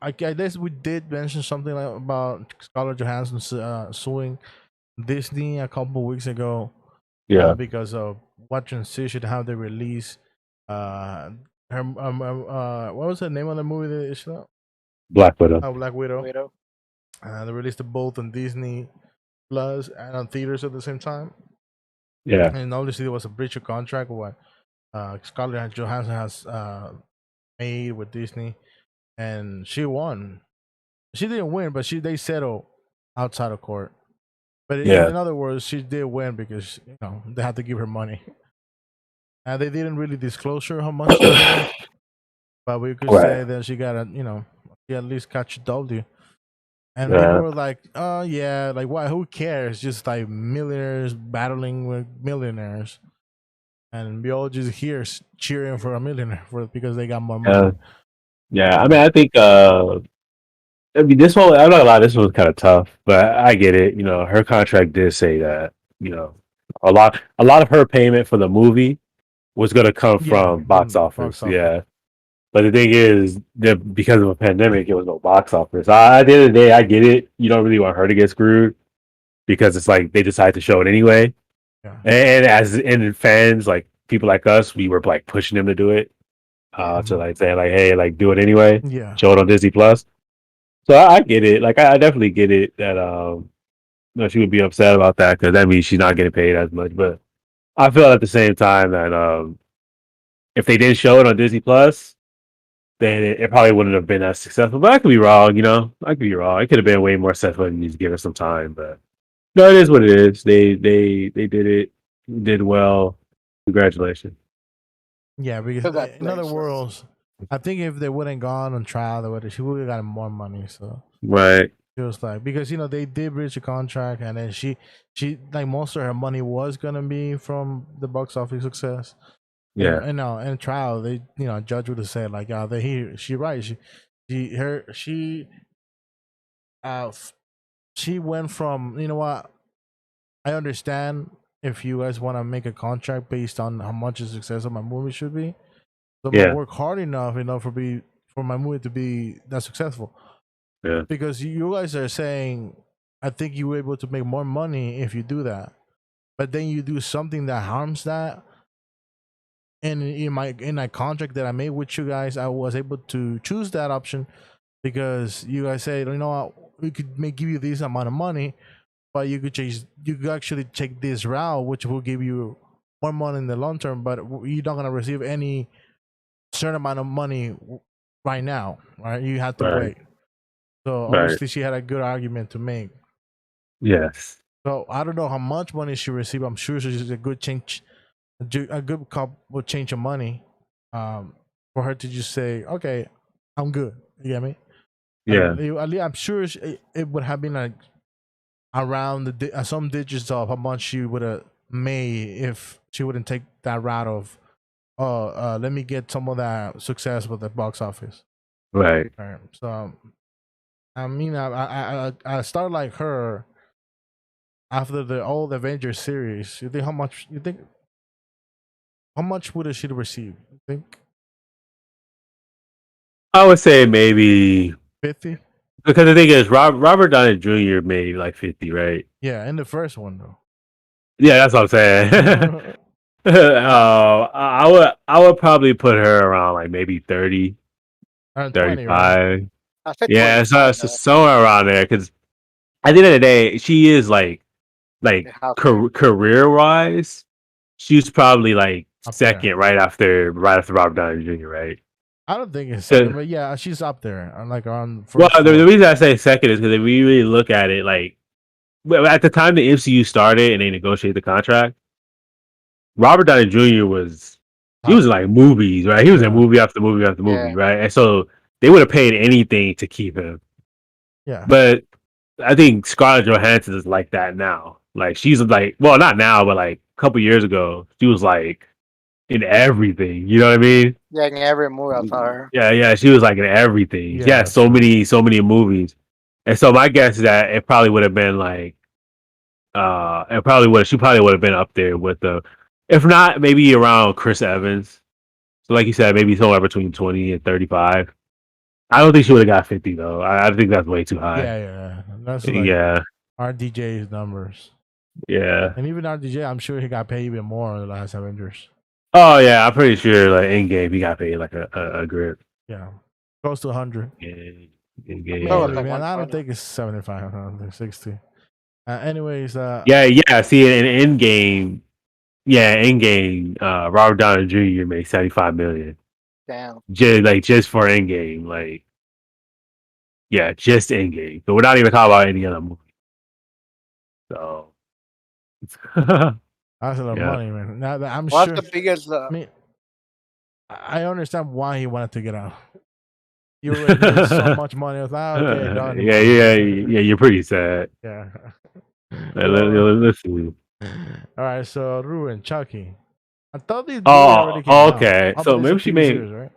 I guess we did mention something about Scarlett Johansson suing Disney a couple weeks ago yeah, because of what transition, how they release her what was the name of the movie that is out? Black Widow. Black Widow. Widow. They released it both on Disney Plus and on theaters at the same time. Yeah, And obviously there was a breach of contract what Scarlett Johansson has made with Disney, and she won. She didn't win, but they settled outside of court. But yeah, in other words, she did win because they had to give her money, and they didn't really disclose her how much she got. But we could right. say that she got she at least catch a W. And people Yeah, were like, "Oh yeah, like why? Who cares? Just like millionaires battling with millionaires, and we all just here cheering for a millionaire because they got more money." yeah, yeah. I mean, I think I mean, this one, I'm not gonna lie, this one was kind of tough, but I get it. You know, her contract did say that, you know, a lot of her payment for the movie was gonna come Yeah, from box from office. box office. Yeah. But the thing is that because of a pandemic, it was no box office. At the end of the day, I get it. You don't really want her to get screwed because it's like they decide to show it anyway. Yeah. And fans, like people like us, we were like pushing them to do it. To Mhm. like saying like, hey, like do it anyway. Yeah. Show it on Disney Plus. So I get it. Like I definitely get it that she would be upset about that because that means she's not getting paid as much. But I feel at the same time that if they didn't show it on Disney Plus, then it probably wouldn't have been as successful. But I could be wrong, I could be wrong. It could have been way more successful if you just give it some time. But no, it is what it is. They did it, did well. Congratulations. Yeah, because in other Congratulations. worlds, I think if they wouldn't gone on trial, she would have gotten more money. So Right. it was like because they did reach a contract, and then she like most of her money was gonna be from the box office success. Yeah. In trial, they judge would have said like, yeah, she right, uh f- she went from what, I understand if you guys want to make a contract based on how much the success of my movie should be. So I'm gonna Yeah. work hard enough, for my movie to be that successful. Yeah. Because you guys are saying, I think you were able to make more money if you do that, but then you do something that harms that. And in my contract that I made with you guys, I was able to choose that option because you guys said, what, we could give you this amount of money, but you could actually take this route, which will give you more money in the long term, but you're not gonna receive any certain amount of money right now, right? You have to Right. wait. So Right. obviously she had a good argument to make. Yes. So I don't know how much money she received. I'm sure she's a good change, a good cop will change of money, for her to just say, okay, I'm good. You get me? Yeah. I'm sure it would have been like around some digits of how much she would have made if she wouldn't take that route of, let me get some of that success with the box office. Right. So I mean, I started like her after the old Avengers series. You think how much would she receive? You think I would say maybe 50? because the thing is, Robert Downey Jr. made like 50, right? Yeah, in the first one though. Yeah, that's what I'm saying. I would probably put her around like maybe 30, Around 20, right? 35. I said Yeah, 25. so somewhere around there. Because at the end of the day, she is like How can career wise, she's probably like Up there. second right after Robert Downey Jr. Right? I don't think it's So- second, but yeah, she's up there. Like around Well, first. the reason I say second is because if we really look at it, like at the time the MCU started and they negotiated the contract, Robert Downey Jr. he was in like movies, right? He was in Yeah. movie after movie after movie, Yeah. right? And so they would have paid anything to keep him. Yeah. But I think Scarlett Johansson is like that now. Like she's like, well, not now, but like a couple years ago, she was like in everything. You know what I mean? Yeah, in every movie I saw her. Yeah. She was like in everything. Yeah, Yeah, so many movies. And so my guess is that it probably would have been like, she probably would have been up there with if not maybe around Chris Evans. So like you said, maybe somewhere between 20 and 35. I don't think she would have got 50 though. I think that's way too high. Yeah. That's like RDJ's numbers. Yeah. And even RDJ, I'm sure he got paid even more in the last Avengers. Oh yeah, I'm pretty sure like in game he got paid like a grip. Yeah. Close to 100. Yeah. Maybe, Oh, like man. I don't 120. think it's 75. I think 60. Anyways, Yeah. See, in game, Robert Downey Jr. made 75 million. Damn. Just for in game, like just in game. So we're not even talking about any other movie. So that's a lot of Yeah. money, man. Now that I'm What's sure. the biggest? I mean, I understand why he wanted to get out. You already made so much money. I was like, okay, done. yeah. You're pretty sad. Yeah. Let's see. All right, so Ruin, Chucky. I thought these already came out. Okay. Oh, So but it's maybe a she TV made. series, right?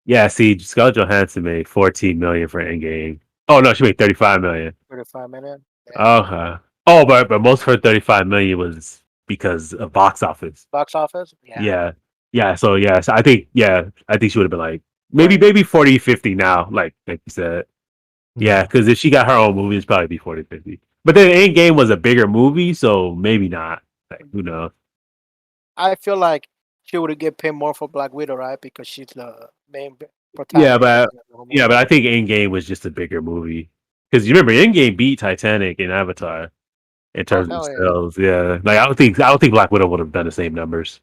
Yeah, see, Scarlett Johansson made 14 million for Endgame. Oh no, she made 35 million. 35 minutes. Okay. Oh, but most of her 35 million was because of box office. Box office. Yeah. So I think she would have been like maybe 40, 50 now, like you said. Yeah, because if she got her own movie, it's probably be 40, 50. But then Endgame was a bigger movie, so maybe not. Like who knows? I feel like she would get paid more for Black Widow, right? Because she's the main Yeah, protagonist. but I think Endgame was just a bigger movie because you remember Endgame beat Titanic and Avatar in Oh terms of hell yeah! sales. Yeah, like I don't think Black Widow would have done the same numbers.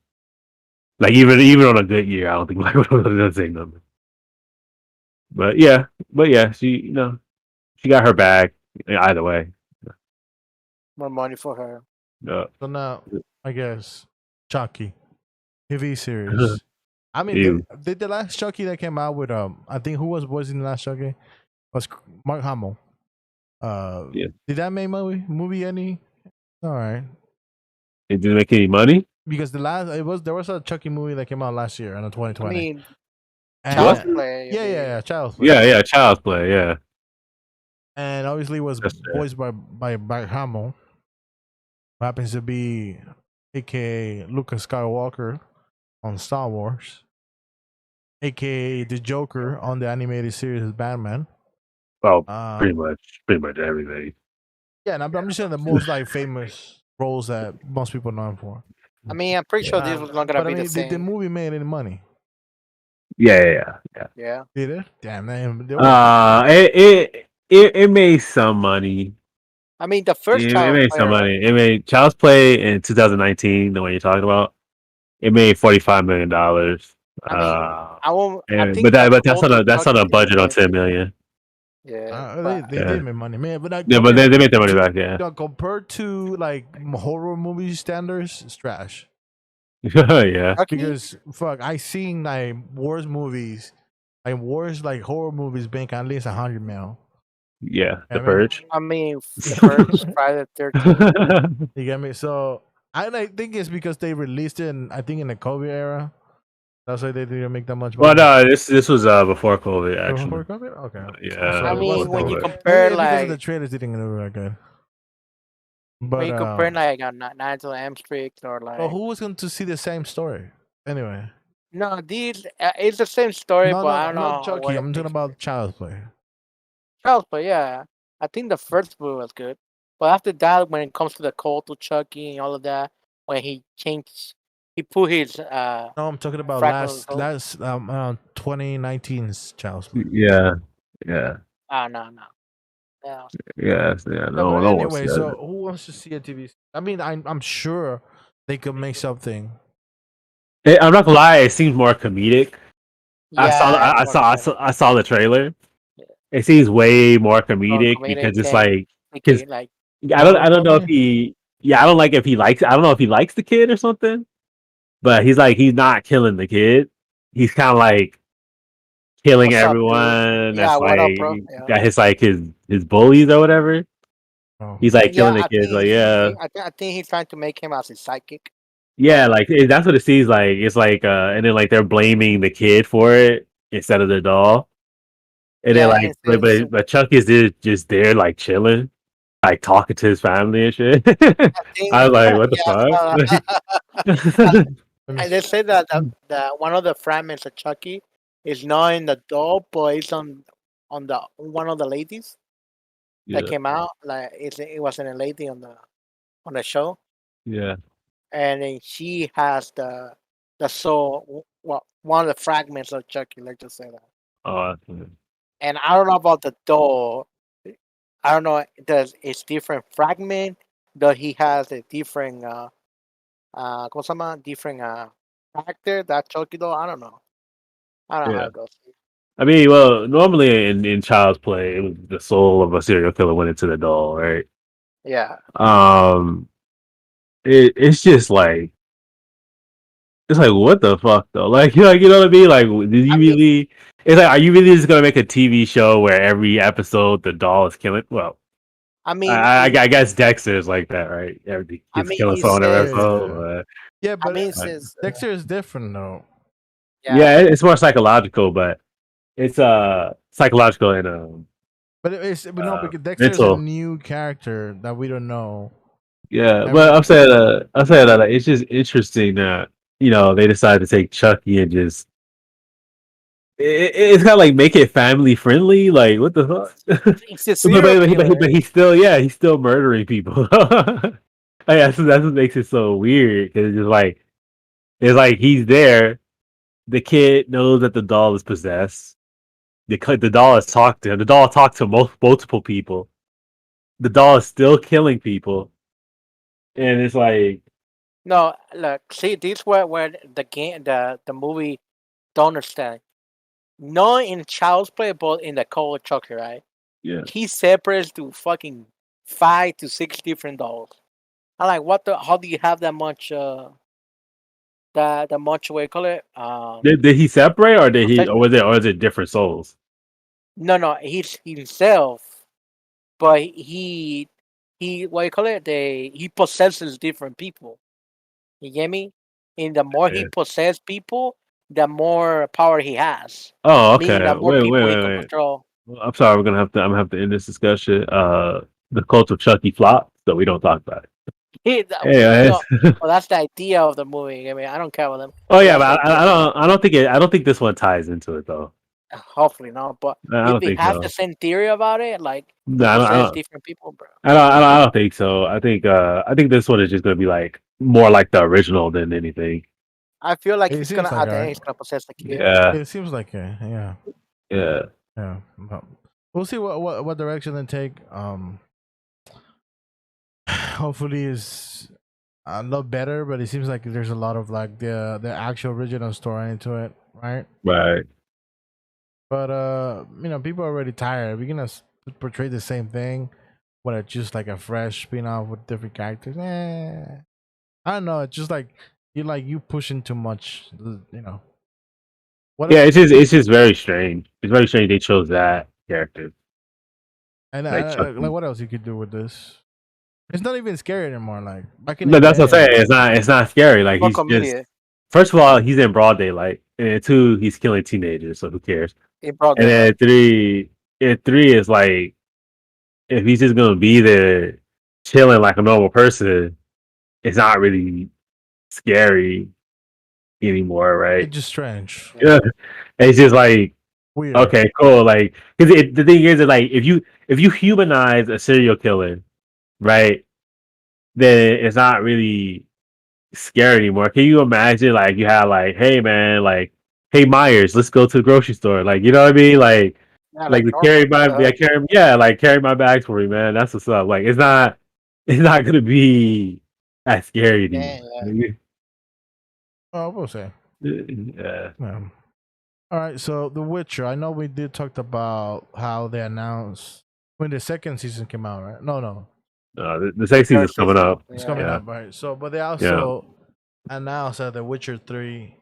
Like even on a good year, I don't think Black Widow would have done the same numbers. But yeah, she got her bag either way. More money for her. Yeah. So now, I guess Chucky TV series. I mean, Ew. the last Chucky that came out with I think who was voicing the last Chucky was Mark Hamill. Yeah. Did that make movie any? All right, It didn't make any money. because there was a Chucky movie that came out last year in I 2020. mean, And- Child's What? Play. yeah, Child's Play. Yeah, Child's Play. Yeah, And obviously it was That's fair. voiced by Mark Hamill, who happens to be aka Lucas Skywalker on Star Wars, aka the Joker on the animated series Batman. well, Um, pretty much everything. Yeah, and I'm just saying the most like famous roles that most people know him for. I mean, I'm pretty sure this was not gonna But I be mean, the same. the movie made any money? Yeah. Yeah. Did it? Damn, man. It made some money. I mean, the first It Child's made Play, some right? money. It made Child's Play in 2019, the one you're talking about. It made $45 million. I mean, I won't. I think But that's also on a Chucky budget on did $10 million. Yeah. They Yeah. did make money, man. But Yeah, but they made their money back. Yeah, compared to like horror movie standards, it's trash. yeah. Chucky? Because fuck, I seen like worse movies, like horror movies make at least 100 mil. Yeah, I The mean- Purge. I mean, the first Friday the 13th. You get me? So I think it's because they released it I think in the COVID era. That's why they didn't make that much Well, money. no, this was before COVID Before actually. COVID? Okay. Yeah. So I it mean, wasn't when that you good. compare Maybe because like the trailers didn't do that good. But when you compare like Nigel M Street or like well, who was going to see the same story anyway? no, these it's the same story, No, but I don't not know. Chucky. what I'm it talking makes about it. Child's Play. Child's Play, yeah. I think the first movie was good, but after that, when it comes to the cult to Chucky and all of that, when he put his No, I'm talking about Freckles, last 2019's Child's Play. Yeah. no. Yeah. But No one wants anyway, that. so who wants to see a TV? I mean, I'm sure they could make something. I'm not gonna lie. It seems more comedic. I Yeah, saw the trailer. It seems way more comedic comedic because it's and like okay, like I don't know if he I don't like if he likes I don't know if he likes the kid or something. But he's not killing the kid. He's kind of like killing What's up, dude? everyone. Yeah, That's what up, like bro? Yeah. got his bullies or whatever. Oh. He's like killing the I kids. think Like yeah. I think he's trying to make him as his psychic. Yeah, like that's what it seems like. It's like, and then like they're blaming the kid for it instead of the doll. And Yeah, then like, but Chuck is just there like chilling, like talking to his family and shit. I was like, what the fuck? And they say that one of the fragments of Chucky is not in the doll, but it's on the one of the ladies that came out. Like it wasn't a lady on the show. Yeah. And then she has the soul, well, one of the fragments of Chucky. Let's just say that. Oh. And I don't know about the doll. I don't know. Does it's different fragment? Does he has a different ¿cómo se llama? Different actor that Chucky doll? I don't know. I don't know how it goes. I mean, well, normally in Child's Play, it was the soul of a serial killer went into the doll, right? Yeah. It's just like what the fuck though? Like you know what I mean? Like, did you really? It's like, are you really just gonna make a TV show where every episode the doll is killing? Well, I mean, I guess Dexter is like that, right? Every kid's killing someone every episode. Yeah, but since Dexter is different though. Yeah, it's more psychological, but it's psychological and But it's because Dexter is a new character that we don't know. Yeah, but I'm saying that it's just interesting that they decided to take Chucky and just it's kind of like make it family friendly. Like what the fuck? But he's still murdering people. That's what makes it so weird because it's like he's there. The kid knows that the doll is possessed. the doll has talked to him. The doll talked to multiple people. The doll is still killing people, and it's like, No, look, see, this where the movie don't understand. Not in Child's Play, but in the Call of Chucky, right? yeah, He separates to fucking 5 to 6 different dolls. I'm like, what the? How do you have that much? That much what you call it? did he separate or did he Perfect. or is it different souls? No, he's himself, but he what you call it? He possesses different people. You get me? And the more he Yeah. possesses people, the more power he has. Oh, Meaning okay. the more Wait, people he can wait. control. Well, I'm sorry. I'm gonna have to end this discussion. The cult of Chucky flopped, so we don't talk about it. No, Yeah. well, that's the idea of the movie. I mean, I don't care about them. Oh yeah, That's but the idea. I don't think this one ties into it though. Hopefully not. But I if don't they think have so. the same theory about it, like No, he possess different people, bro. I don't think so. I think this one is just gonna be like more like the original than anything. I feel like It he's seems gonna like at the end alright. he's gonna possess the kid. Yeah, It seems like yeah. yeah. But we'll see what direction they take. Hopefully is a lot better, but it seems like there's a lot of like the actual original story into it, right? Right. But people are already tired. We're gonna portray the same thing, but it's just like a fresh spin-off with different characters. I don't know. It's just like you pushing too much. What? Yeah, it's just very strange. It's very strange they chose that character. And Like like Chucky. what else you could do with this? It's not even scary anymore. Like back in No, the that's what I'm day. saying. It's not scary. Like More he's just comedic. first of all, he's in broad daylight, and 2, he's killing teenagers. So who cares? He brought And that. then 3 is like if he's just gonna be there chilling like a normal person, it's not really scary anymore, right? It's just strange. Yeah, it's just like Weird. okay, cool. Like, because the thing is that like if you humanize a serial killer, right, then it's not really scary anymore. Can you imagine like you have like, hey man, like, hey Myers, let's go to the grocery store, like you know what I mean, like Yeah, like to normal. carry my carry my bags for me, man. That's what's up. Like it's not gonna be as scary anymore. Oh, we'll say. Yeah. Yeah. All right. So The Witcher. I know we did talk about how they announced when the second season came out, right? No. The second season's coming up. It's coming Yeah. up, right? So, but they also announced that The Witcher 3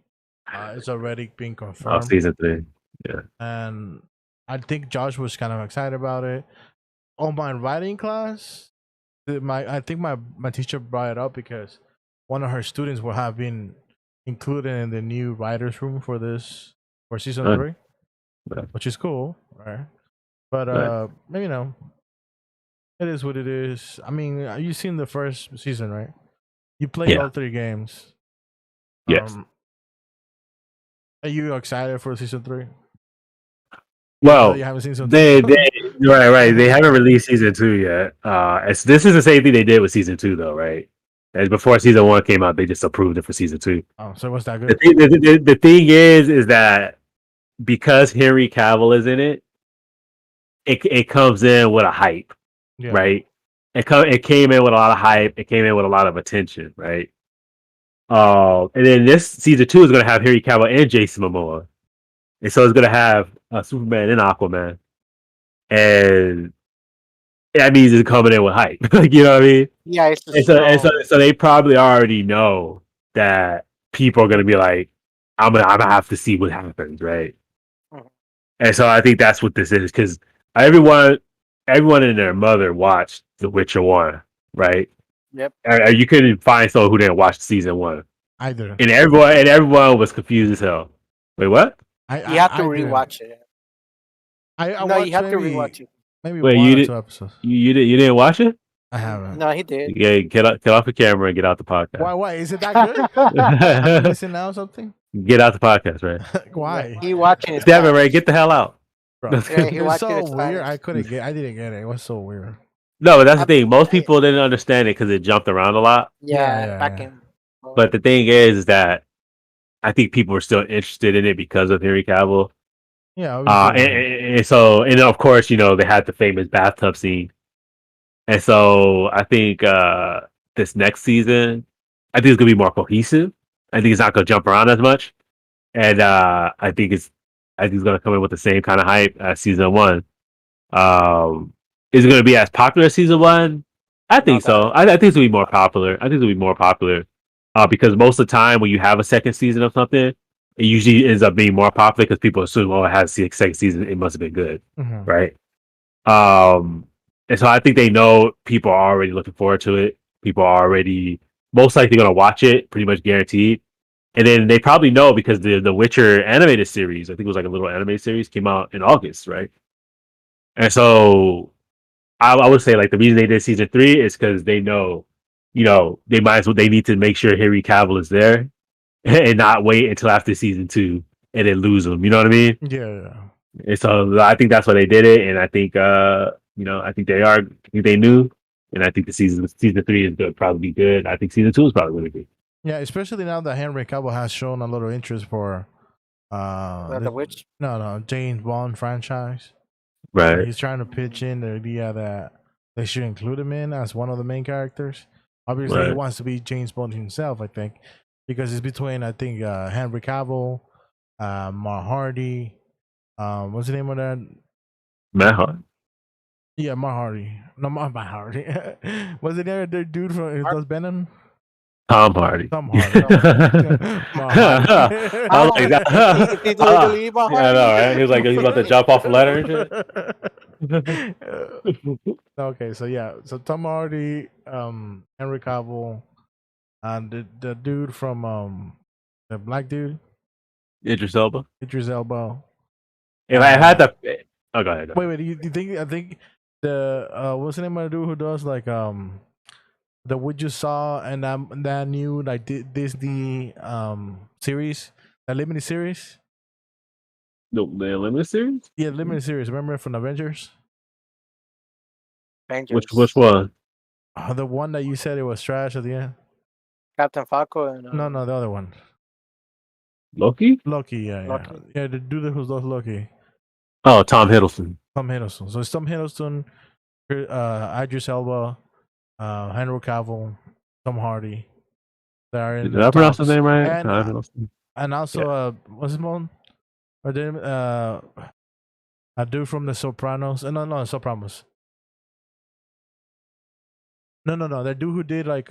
is already being Oh, confirmed, season 3. Yeah. and I think Josh was kind of excited about it. On my writing class, I think my teacher brought it up because one of her students will have been included in the new writers room for season Huh. 3, Yeah. which is cool, right? But Right. it is what it is. I mean, you've seen the first season, right? You played Yeah. all 3 games. Yes. Are you excited for season 3? Well, You haven't seen season they 2? right. They haven't released season 2 yet. This is the same thing they did with season 2, though, right? As before season 1 came out, they just approved it for season 2. Oh, so what's that The good? thing is that because Henry Cavill is in it, it comes in with a hype, Yeah. right? It came in with a lot of hype. It came in with a lot of attention, right? And then this season 2 is going to have Henry Cavill and Jason Momoa, and so it's going to have Superman and Aquaman, and that means it's coming in with hype. Like, you know what I mean? Yeah, it's So they probably already know that people are going to be like, I'm gonna have to see what happens, right? Mhm. And so I think that's what this is, because everyone and their mother watched The Witcher 1, right? Yep. You couldn't find someone who didn't watch season 1, Either. and everyone was confused as hell. Wait, what? You have to rewatch it. I No, watched you have to maybe, rewatch it. maybe Wait, 1 you or did- 2 episodes. You didn't watch it? I haven't. No, he did. Yeah, get off the camera and get out the podcast. Why? Is it that good? I'm missing out something? Get out the podcast, right? Why? He watching it. Devin, right? Get the hell out. Bro, That's Yeah, he it's watched so it as weird. Spanish. I didn't get it. It was so weird. No, but that's the thing. Most people didn't understand it because it jumped around a lot. Yeah, back yeah. in. But the thing is that I think people are still interested in it because of Henry Cavill. Yeah, obviously. And of course, they had the famous bathtub scene. And so I think this next season, I think it's gonna be more cohesive. I think it's not gonna jump around as much, and I think it's gonna come in with the same kind of hype as season one. Is it gonna be as popular as season one? I think Not so. that. I think it'll be more popular. I think it'll be more popular because most of the time when you have a second season of something, it usually ends up being more popular because people assume, oh, it has a second season, it must have been good, Mhm. right? Um, and so I think they know people are already looking forward to it. People are already most likely going to watch it, pretty much guaranteed. And then they probably know because the Witcher animated series, I think it was like a little anime series, came out in August, right? And so I would say like the reason they did season three is because they know, they might as well they need to make sure Henry Cavill is there and not wait until after season two and then lose him. You know what I mean? Yeah. And so I think that's why they did it, and I think I think I think they knew, and I think the season three is going to probably be good. I think season two is probably going to be. Yeah, especially now that Henry Cavill has shown a little interest for The Witch. no James Bond franchise. Right. He's trying to pitch in the idea that they should include him in as one of the main characters. Obviously, he Right. wants to be James Bond himself, I think, because it's between I think Henry Cavill, Mark Hardy, what's the name of that? Matt Hart. Yeah, Mark Hardy. No, Mark Hardy. What's the name of the dude from who does Venom? Tom Hardy. Tom Hardy. Mark Hardy. I was like that. Is he doing the lead Yeah, I know, right? He was like he's about to jump off a ladder and shit. Okay, so yeah, so Tom Hardy, Henry Cavill, and the dude from the black dude, Idris Elba. Idris Elba. If I had to, oh, go ahead. Wait, you think I think the what's the name of the dude who does like the What You Saw and that new like Disney series, that limited series? The limited series. Yeah, limited series. Remember from Avengers? Avengers. Which one? The one that you said it was trash at the end. Captain Falco and No, the other one. Loki. Loki, yeah. Loki. Yeah, the dude who does Loki. Oh, Tom Hiddleston. Tom Hiddleston. So it's Tom Hiddleston, Idris Elba, Henry Cavill, Tom Hardy. They are in Did the I pronounce his tops. name right? And, Tom Hiddleston. and also, what's his name? Or then, a dude from The Sopranos. No, Sopranos. No. That dude who did like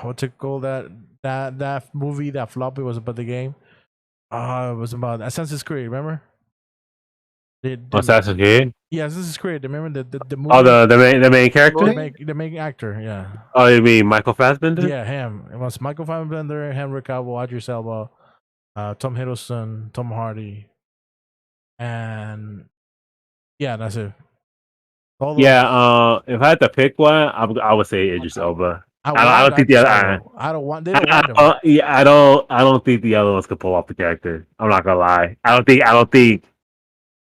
what's it called? That movie that floppy was about the game. It was about Assassin's Creed. Remember? Assassin's Creed. Yeah, Assassin's Creed. Remember the movie? Oh, the main character. The main actor. Yeah. Oh, you mean Michael Fassbender? Yeah, him. It was Michael Fassbender, Henry Cavill, Idris Elba, Tom Hiddleston, Tom Hardy, and yeah, that's it. Yeah, if I had to pick one, I would say Idris Elba. I don't think the other. I don't want. They don't want him. Yeah, I don't think the other ones could pull off the character. I'm not gonna lie. I don't think.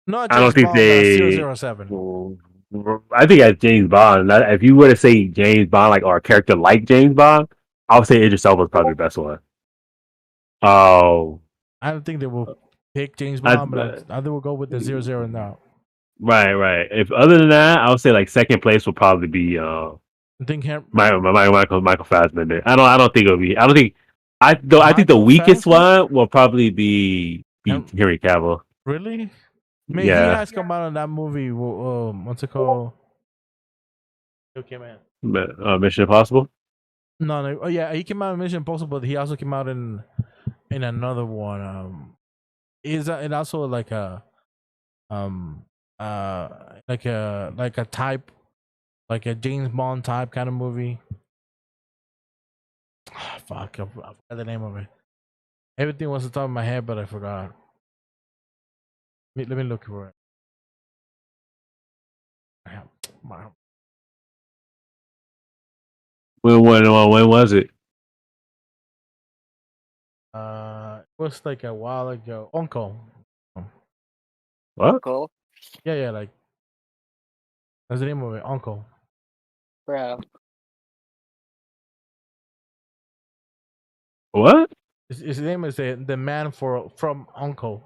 No, I don't think they. 007. I think as James Bond. If you were to say James Bond, like or a character like James Bond, I would say Idris Elba is probably the best one. Oh, I don't think they will pick James Bond, but I think we'll go with the 00 now. Right. If other than that, I would say like second place will probably be I think Michael Fassbender. I don't think it'll be. I think the weakest one will probably be Henry Cavill. Really? Man, he has come out in that movie. What's it called? Okay, man. Mission Impossible. No. Oh yeah, he came out in Mission Impossible, but he also came out in another one. Is it also like a like a type, like a James Bond type kind of movie? Fuck, I forgot the name of it. Everything was on top of my head, but I forgot. Let me look for it. When was it? It was like a while ago. Uncle. What? Cool. Yeah, like that's the name of it. Uncle. Bro. What? His name is the man from Uncle.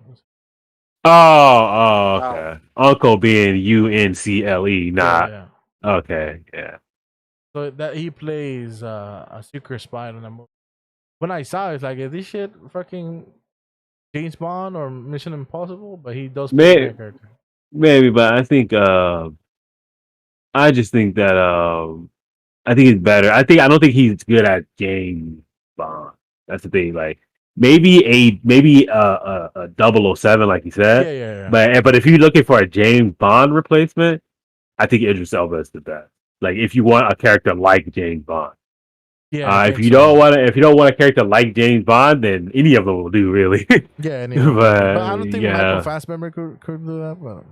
Okay. Uncle being UNCLE, not Yeah. okay. Yeah. So that he plays a secret spy in the movie. When I saw it, it's like, is this shit fucking James Bond or Mission Impossible? But he does play the main character. Maybe, but I think I just think that I think it's better. I don't think he's good at James Bond. That's the thing. Like maybe a 007, like you said. Yeah. But if you're looking for a James Bond replacement, I think Idris Elba is the best. Like if you want a character like James Bond. Yeah. If you don't want a character like James Bond, then any of them will do really. Yeah. Anyway. But I don't think Michael Fassbender could do that. But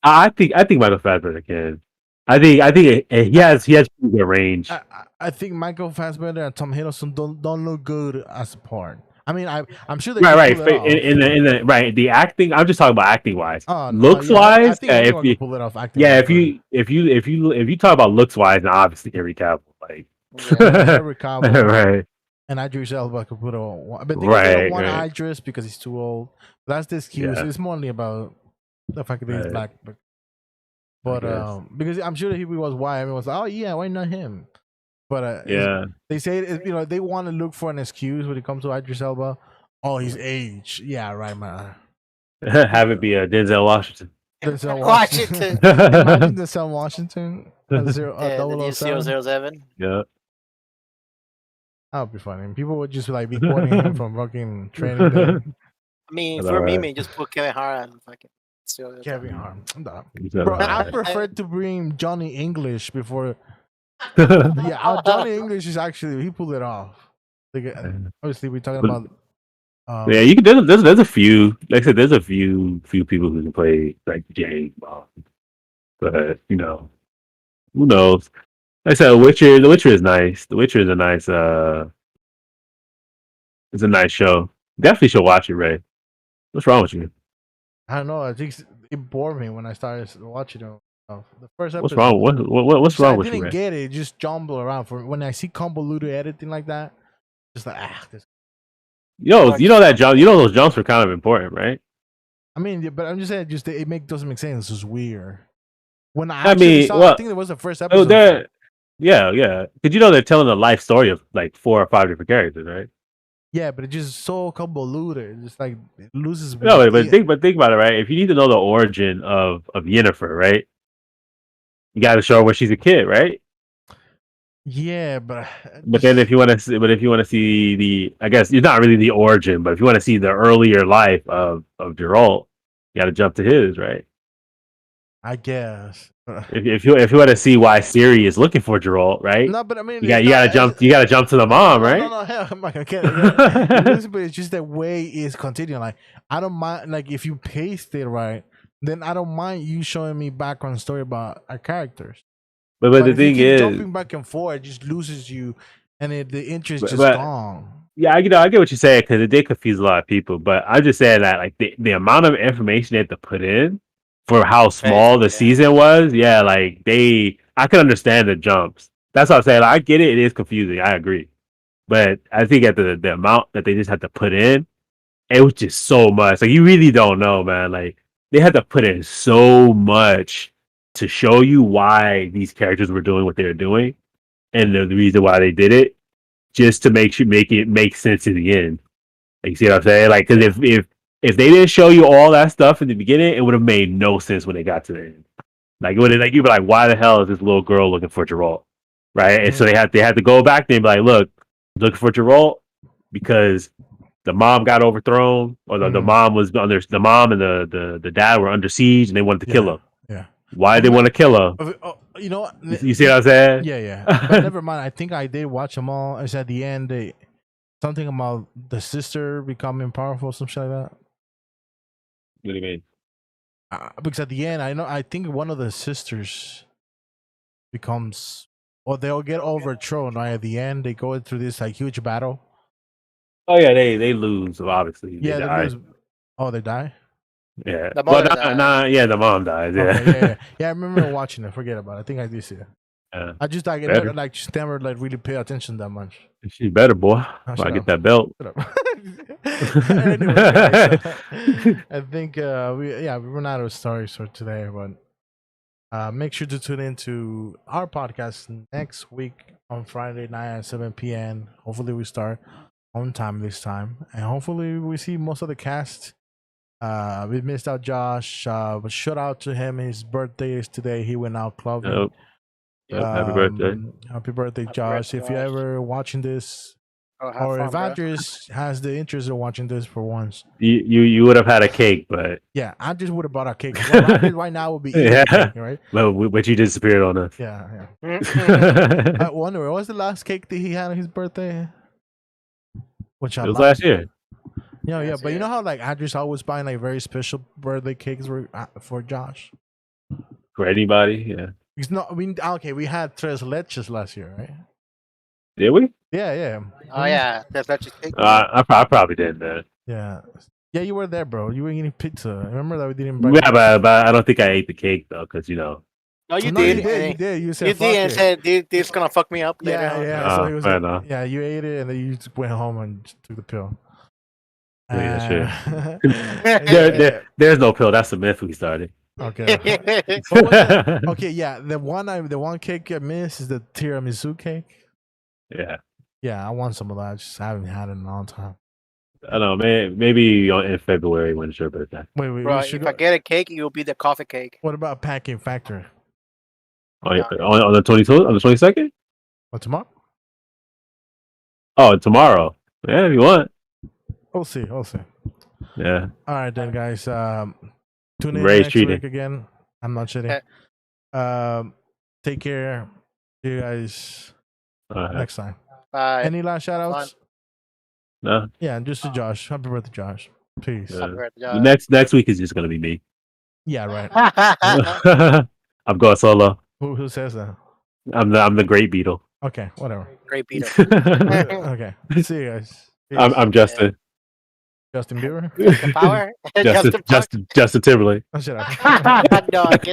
I think Michael Fassbender can. I think he has pretty good range. I think Michael Fassbender and Tom Hiddleston don't look good as a part. I mean, I'm sure they right in the acting. I'm just talking about acting wise. Looks wise, I think if you pull it off acting. Yeah, if you talk about looks wise, then obviously Henry Cavill, like Henry Cavill, right, and Idris Elba could put on, but they don't want Idris because he's too old. That's the excuse. It's more only about the fact that he's black. But because I'm sure that he was white, everyone was like, oh yeah, why not him? But they say they want to look for an excuse when it comes to Idris Elba. Oh, his age. Yeah, right, man. Have it be Denzel Washington. Denzel Washington. Imagine Denzel Washington. 007. Yeah. That would be funny. People would just be quoting him from fucking Training Day. I mean, for me, just put Kevin Hart and fucking. Kevin Hart. Bro, I prefer to bring Johnny English before. Johnny English is actually he pulled it off. Like, obviously, we're talking about. You can. There's a few. Like I said, there's a few people who can play like James Bond, but who knows? Like I said, The Witcher is nice. The Witcher is a nice. It's a nice show. Definitely should watch it, Ray. What's wrong with you? I don't know. I think it bored me when I started watching it. The first episode. What's wrong? What's wrong with you? I didn't get it. It just jumbled around. For when I see convoluted editing like that, just like this. That jump. Those jumps are kind of important, right? I mean, but I'm just saying, doesn't make sense. It's weird. When I think it was the first episode. Yeah. Because they're telling a life story of like 4 or 5 different characters, right? Yeah, but it's just so convoluted. It's like it loses. No, but think about it, right? If you need to know the origin of Yennefer, right? You got to show her when she's a kid, right? Yeah, but then if you want to see the, I guess it's not really the origin, but if you want to see the earlier life of Geralt, you got to jump to his, right? I guess. If you want to see why Ciri is looking for Geralt, right? No, but I mean, you got to jump to the mom, right? No, hell, I'm like, I can't. But it's just the way it's continuing. Like, I don't mind. Like, if you paste it right, then I don't mind you showing me background story about our characters. But the thing is, jumping back and forth, it just loses you, and the interest just gone. Yeah, I get what you're saying because it did confuse a lot of people. But I'm just saying that like the amount of information they had to put in for how small the season was, like I can understand the jumps. That's what I'm saying. Like, I get it. It is confusing. I agree. But I think at the amount that they just had to put in, it was just so much. Like you really don't know, man. Like they had to put in so much to show you why these characters were doing what they were doing, and the reason why they did it, just to make it make sense in the end. Like, you see what I'm saying? Like, because if they didn't show you all that stuff in the beginning, it would have made no sense when they got to the end. Like, it would have, like, you'd be like, why the hell is this little girl looking for Geralt? Right? And so they had to go back there and be like, look, looking for Geralt because the mom got overthrown, or the mom was under, the mom and the dad were under siege, and they wanted to kill her. Yeah. Why did they want to kill her? You know, you see what I'm saying? Yeah. But never mind. I think I did watch them all. It's at the end. Something about the sister becoming powerful, some shit like that. What do you mean? Because at the end, I think one of the sisters becomes, or they'll get overthrown. Right at the end, they go through this like huge battle. Oh yeah, they lose obviously. Yeah, they lose. Oh, they die. Yeah, the mom dies. Yeah, okay, yeah. I remember watching it. Forget about it. I think I did see it. Yeah. I just just never really pay attention that much. She's better, boy. I get that belt. Anyway, guys, I think we run out of stories for today, but make sure to tune into our podcast next week on Friday night at 7 p.m. Hopefully, we start on time this time, and hopefully, we see most of the cast. We missed out Josh, but shout out to him. His birthday is today. He went out clubbing. Yep, happy birthday. Happy birthday, Josh. If you're ever watching this, or if Andres has the interest in watching this for once, you would have had a cake, but yeah, Andres would have bought a cake. Well, Andres right now would be eating a cake, right? But you disappeared on us. Yeah. I wonder, what was the last cake that he had on his birthday? Which it was last year. Yeah, but you know how like Andres always buying like very special birthday cakes for Josh. For anybody, yeah. It's not. We had tres leches last year, right? Did we? Yeah. Oh yeah, that's just cake. I probably didn't. Yeah, you were there, bro. You were eating pizza. Remember that we didn't. Yeah, but I don't think I ate the cake though, because No, you No, did. You did. You said You did and said this is gonna fuck me up later. Yeah. So he was fair like, enough. yeah, you ate it and then you just went home and took the pill. Yeah, sure. There's no pill. That's the myth we started. Okay. Okay. Yeah. The one cake I missed is the tiramisu cake. Yeah. Yeah, I want some of that. I just haven't had it in a long time. I don't know. Maybe in February when it's your birthday. Wait. Bro, if I get a cake, it will be the coffee cake. What about Packing Factory? Oh, yeah. On the 22nd, on the 22nd. What, tomorrow? Oh, tomorrow. Yeah, if you want. We'll see. Yeah. All right then, guys. Tune in Ray's next cheating. week again. I'm not cheating. Take care. See you guys next time. Bye. Any last shout outs? No. Yeah, just to Josh. Happy birthday, Josh. Peace. Yeah. Next week is just gonna be me. Yeah, right. I'm going solo. Who says that? I'm the Great Beetle. Okay, whatever. Great Peter. Okay. See you guys. Peace. I'm Justin. Justin Bieber? The power. Justin Timberlake. Oh, shut up. No, I can't.